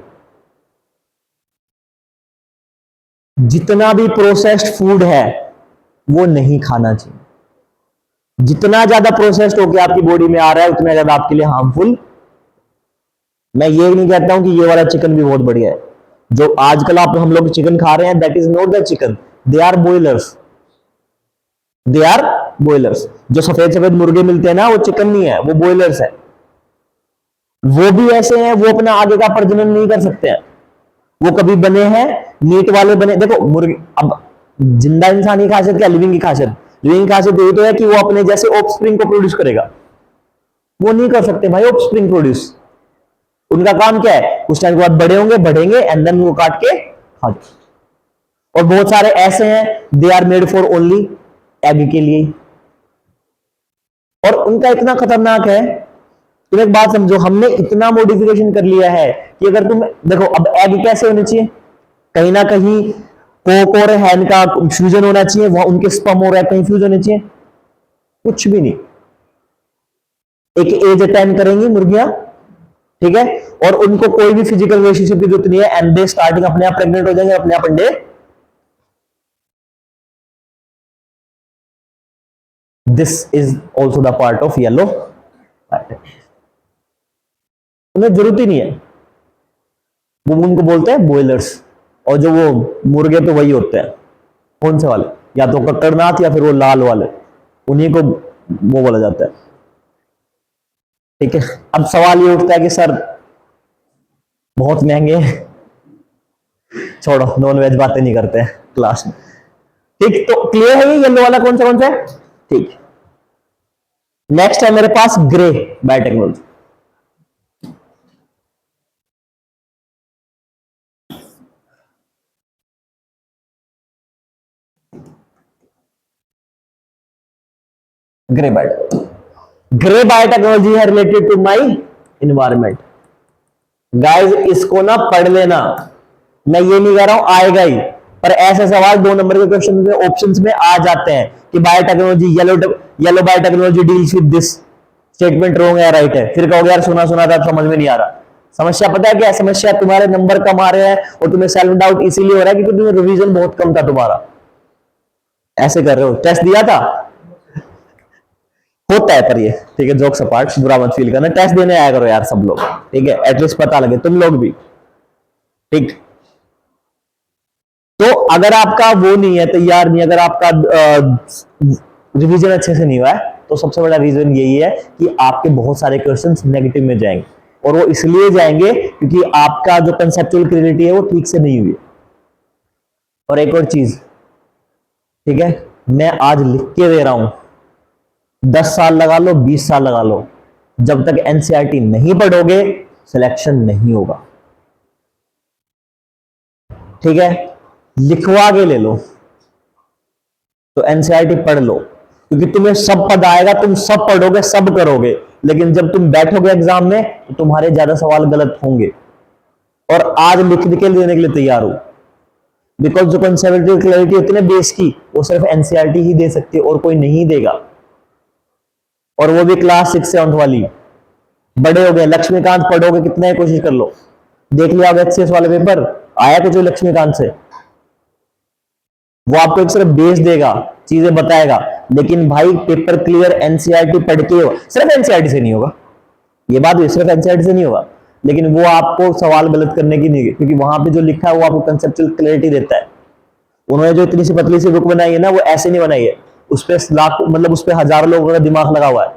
जितना भी प्रोसेस्ड फूड है वो नहीं खाना चाहिए। जितना ज्यादा प्रोसेस्ड होकर आपकी बॉडी में आ रहा है उतना ज्यादा आपके लिए हार्मफुल। मैं ये नहीं कहता हूं कि ये वाला चिकन भी बहुत बढ़िया है। जो आजकल आप हम लोग चिकन खा रहे हैं, that is not the chicken, they are boilers. They are boilers. जो सफेद सफेद मुर्गे मिलते हैं ना, वो चिकन नहीं है, वो बॉयलर्स है। वो भी ऐसे हैं, वो अपना आगे का प्रजनन नहीं कर सकते हैं। वो कभी बने हैं मीट वाले बने। देखो मुर्गे, अब जिंदा इंसान की खासियत क्या? लिविंग की खासियत। लिविंग की खासियत यही तो है कि वो अपने जैसे ऑफस्प्रिंग को प्रोड्यूस करेगा। वो नहीं कर सकते भाई ऑफस्प्रिंग प्रोड्यूस। उनका काम क्या है? कुछ टाइम के बाद बड़े होंगे, बढ़ेंगे, एंड देन वो काट के खा जाए। और बहुत सारे ऐसे हैं, they are made for only egg के लिए। और उनका इतना खतरनाक है, तुम एक बात समझो, हमने इतना मॉडिफिकेशन कर लिया है कि अगर तुम देखो, अब एग कैसे होने चाहिए? कहीं ना कहीं कोक और हैन का फ्यूजन होना चाहिए, वहां उनके स्पर्म हो रहा है, कहीं फ्यूज होने चाहिए? कुछ भी नहीं। एक एज अटेंड करेंगी मुर्गियां, ठीक है, और उनको कोई भी फिजिकल रिलेशनशिप की जरूरत नहीं है, एंड दे स्टार्टिंग अपने आप प्रेग्नेंट हो जाएंगे, अपने आप अंडे। This is also the part of yellow. उन्हें जरूरत ही नहीं है, वो उनको बोलते हैं बॉयलर्स। और जो वो मुर्गे तो वही होते हैं, कौन से वाले, या तो ककड़नाथ या फिर वो लाल वाले, उन्हीं को वो बोला जाता है। ठीक है, अब सवाल ये उठता है कि सर बहुत महंगे हैं, छोड़ो नॉन वेज बातें नहीं करते हैं क्लास में। ठीक, तो क्लियर है ये येलो वाला कौन सा है? ठीक, नेक्स्ट है मेरे पास ग्रे बायोटेक्नोलॉजी। ग्रे बायोटेक्नोलॉजी है related to my environment. Guys इसको ना पढ़ लेना, मैं ये नहीं कह रहा हूं आएगा ही, पर ऐसे सवाल 2 नंबर के क्वेश्चन में ऑप्शंस में आ जाते हैं कि biotechnology yellow biotechnology deals with this, statement wrong है राइट है, फिर कहोगे यार सुना सुना था समझ में नहीं आ रहा। समस्या पता है क्या? समस्या तुम्हारे नंबर कम आ रहे हैं और तुम्हें सेल्फ डाउट इसीलिए हो रहा है क्योंकि तुम्हें रिवीजन बहुत कम था तुम्हारा, ऐसे कर रहे हो। टेस्ट दिया था, होता है पर ये, ठीक है, जोक्स अपार्ट, बुरा मत फील करना, टेस्ट देने आया करो यार सब लोग, ठीक है, एटलीस्ट पता लगे तुम लोग भी। ठीक, तो अगर आपका वो नहीं है, तैयार नहीं, अगर आपका रिवीजन अच्छे से नहीं हुआ है, तो सबसे बड़ा रीजन यही है कि आपके बहुत सारे क्वेश्चंस नेगेटिव में जाएंगे, और वो इसलिए जाएंगे क्योंकि आपका जो कंसेप्चुअल क्लियरिटी है वो ठीक से नहीं हुई है। और एक और चीज, ठीक है, मैं आज लिख के दे रहा हूं, 10 साल लगा लो, 20 साल लगा लो, जब तक एनसीईआरटी नहीं पढ़ोगे सिलेक्शन नहीं होगा। ठीक है, लिखवा के ले लो, तो एनसीईआरटी पढ़ लो, क्योंकि तुम्हें सब पद आएगा, तुम सब पढ़ोगे, सब करोगे, लेकिन जब तुम बैठोगे एग्जाम में तो तुम्हारे ज्यादा सवाल गलत होंगे। और आज लिख के देने के लिए तैयार हो, बिकॉज जो कंसेप्चुअल क्लैरिटी होती है ना बेस की, वो सिर्फ एनसीईआरटी ही दे सकती है और कोई नहीं देगा, और वो भी क्लास 6 से 8 वाली। बड़े हो गए, लक्ष्मीकांत पढ़ोगे कितना ही कोशिश कर लो, देख लिया होगा एचसीएस वाले पेपर, आया कुछ लक्ष्मीकांत से, वो आपको एक सिर्फ बेस देगा, चीजें बताएगा, लेकिन भाई पेपर क्लियर एनसीईआरटी पढ़ के हो, सिर्फ एनसीईआरटी से नहीं होगा, ये बात हुई, सिर्फ एनसीईआरटी से नहीं होगा, लेकिन वो आपको सवाल गलत करने की नहीं, क्योंकि वहां पे जो लिखा है वो आपको कंसेप्चुअल क्लैरिटी देता है। उन्होंने जो इतनी सी पतली सी बुक बनाई है ना, वो ऐसे नहीं बनाई है, उस पर लाख, मतलब उस पर हजारों लोगों का दिमाग लगा हुआ है,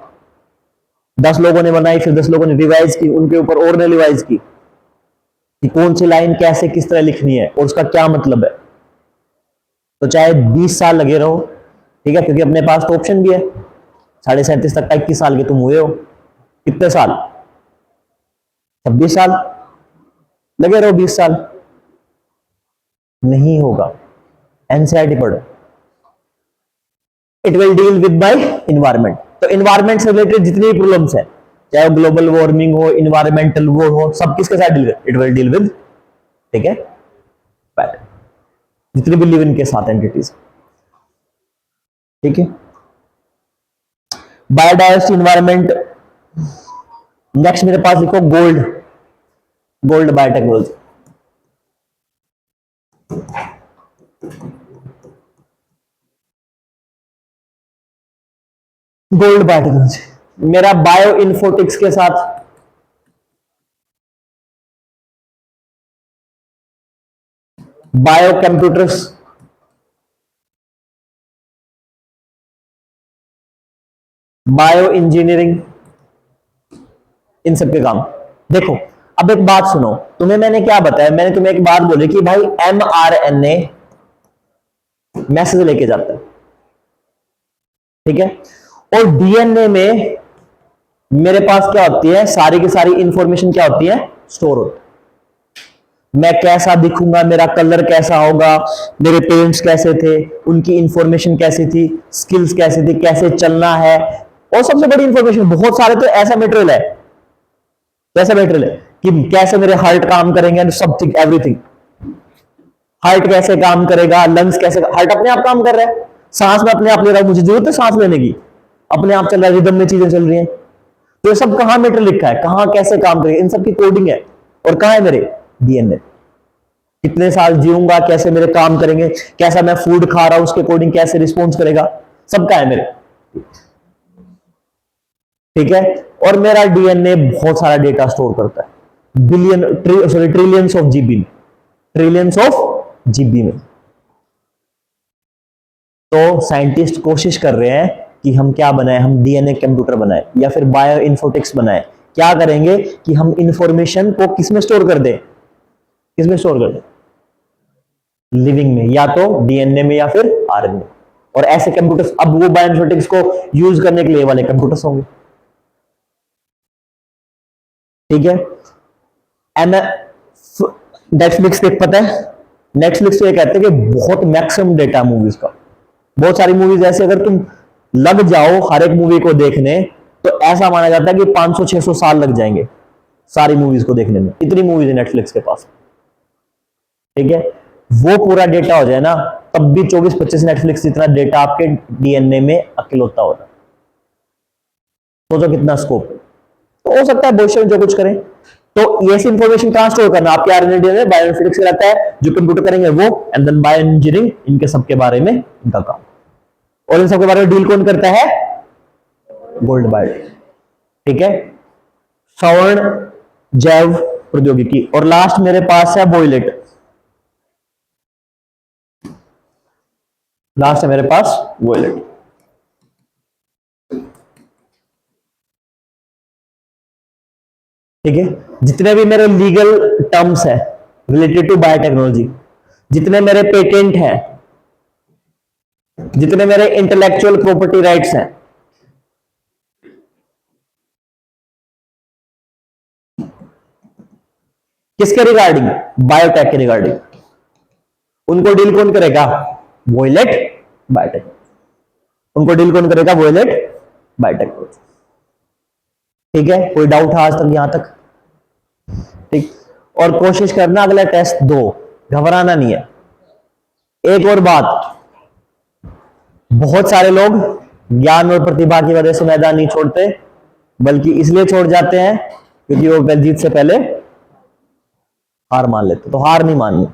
10 लोगों ने बनाई, फिर 10 लोगों ने रिवाइज की, उनके ऊपर और ने रिवाइज की कि कौन सी लाइन कैसे किस तरह लिखनी है और उसका क्या मतलब है। तो चाहे 20 साल लगे रहो, ठीक है, क्योंकि अपने पास तो ऑप्शन भी है, 37.5 तक का, 21 साल के तुम हुए हो, कितने साल, 26 साल, लगे रहो 20 साल, नहीं होगा, एनसीईआरटी पढ़ो, it will deal with by environment. तो इन्वायरमेंट से रिलेटेड जितनी भी प्रॉब्लम्स है, चाहे ग्लोबल वार्मिंग हो, इन्वायरमेंटल वो हो, सब किसके साथ deal, it will deal with, ठीक है, जितने भी लिव इन के साथ एंटिटीज, ठीक है। बायोडाइवर्सिटी, इन्वायरमेंट, नेक्स्ट मेरे पास लिखो gold, gold biotechnology. Gold biotechnology मेरा बायो इन्फोटिक्स के साथ बायो कंप्यूटर्स, बायो इंजीनियरिंग, इन सबके काम। देखो अब एक बात सुनो, तुम्हें मैंने क्या बताया, मैंने तुम्हें एक बात बोली कि भाई mRNA मैसेज लेके जाता है, ठीक है, और डीएनए में मेरे पास क्या होती है, सारी की सारी इंफॉर्मेशन क्या होती है, स्टोर होती है। मैं कैसा दिखूंगा, मेरा कलर कैसा होगा, मेरे पेरेंट्स कैसे थे, उनकी इंफॉर्मेशन कैसी थी, स्किल्स कैसी थी, कैसे चलना है, और सबसे बड़ी इंफॉर्मेशन, बहुत सारे तो ऐसा मटेरियल है, कैसा मटेरियल है कि कैसे मेरे हार्ट काम करेंगे, समथिंग एवरीथिंग, हार्ट कैसे काम करेगा, लंग्स कैसे, हार्ट अपने आप काम कर रहा है, सांस में अपने आप ले रहा हूं, मुझे जरूरत है सांस लेने की, अपने आप चल रहा है, रिदम में चीजें चल रही हैं। तो ये सब कहां मटेरियल लिखा है, कहां कैसे काम करेगा, इन सब की कोडिंग है, और कहां है मेरे डीएनए, कितने साल जीऊंगा, कैसे मेरे काम करेंगे, कैसा मैं फूड खा रहा हूं उसके अकॉर्डिंग कैसे रिस्पॉन्स करेगा, सबका है मेरे, ठीक है। और मेरा डीएनए बहुत सारा डेटा स्टोर करता है, billion, sorry trillions of GB, trillions of GB में। तो साइंटिस्ट कोशिश कर रहे हैं कि हम क्या बनाए, हम डीएनए कंप्यूटर बनाए या फिर बायो इन्फोटिक्स बनाए। क्या करेंगे कि हम इंफॉर्मेशन को किसमें स्टोर कर दें, किसमें स्टोर कर दें, लिविंग में, या तो डीएनए में या फिर आरएनए। और ऐसे कंप्यूटर्स, अब वो बायो इन्फोटिक्स को यूज करने के लिए वाले कंप्यूटर्स होंगे। ठीक है। नेटफ्लिक्स देख पता है, नेटफ्लिक्स तो ये कहते हैं कि बहुत मैक्सिमम डेटा मूवीज का, बहुत सारी मूवीज ऐसे अगर तुम लग जाओ हर एक मूवी को देखने तो ऐसा माना जाता है कि 500-600 साल लग जाएंगे सारी मूवीज को देखने में, इतनी मूवीज है नेटफ्लिक्स के पास। ठीक है। वो पूरा डेटा हो जाए ना, तब भी 24-25 नेटफ्लिक्स जितना डेटा आपके डीएनए में अकेलोता हो रहा है। सोचो कितना स्कोप है। तो हो सकता है भविष्य में जो कुछ करें। तो ये इंफॉर्मेशन कहां स्टोर करना, आपके आरएनए में बायोइन्फॉर्मेटिक्स रहता है, जो कंप्यूटर करेंगे वो, एंड देन बायो इंजीनियरिंग, इनके सबके बारे में इनका काम। और इन सबके बारे में डील कौन करता है, गोल्ड बायो। ठीक है। सवर्ण जैव प्रौद्योगिकी। और लास्ट मेरे पास है वॉयलेट, लास्ट है मेरे पास वॉयलेट। ठीक है। जितने भी मेरे लीगल टर्म्स है रिलेटेड टू बायोटेक्नोलॉजी, जितने मेरे पेटेंट हैं, जितने मेरे इंटेलेक्चुअल प्रॉपर्टी राइट्स हैं, किसके रिगार्डिंग, बायोटेक के रिगार्डिंग, उनको डील कौन करेगा, वॉयलेट बायोटेक। उनको डील कौन करेगा, वॉयलेट बायोटेक। ठीक है। कोई डाउट है आज तक यहां तक? ठीक। और कोशिश करना अगला टेस्ट दो, घबराना नहीं है। एक और बात, बहुत सारे लोग ज्ञान और प्रतिभा की वजह से मैदान नहीं छोड़ते, बल्कि इसलिए छोड़ जाते हैं क्योंकि वो जीत से पहले हार मान लेते। तो हार नहीं माननी।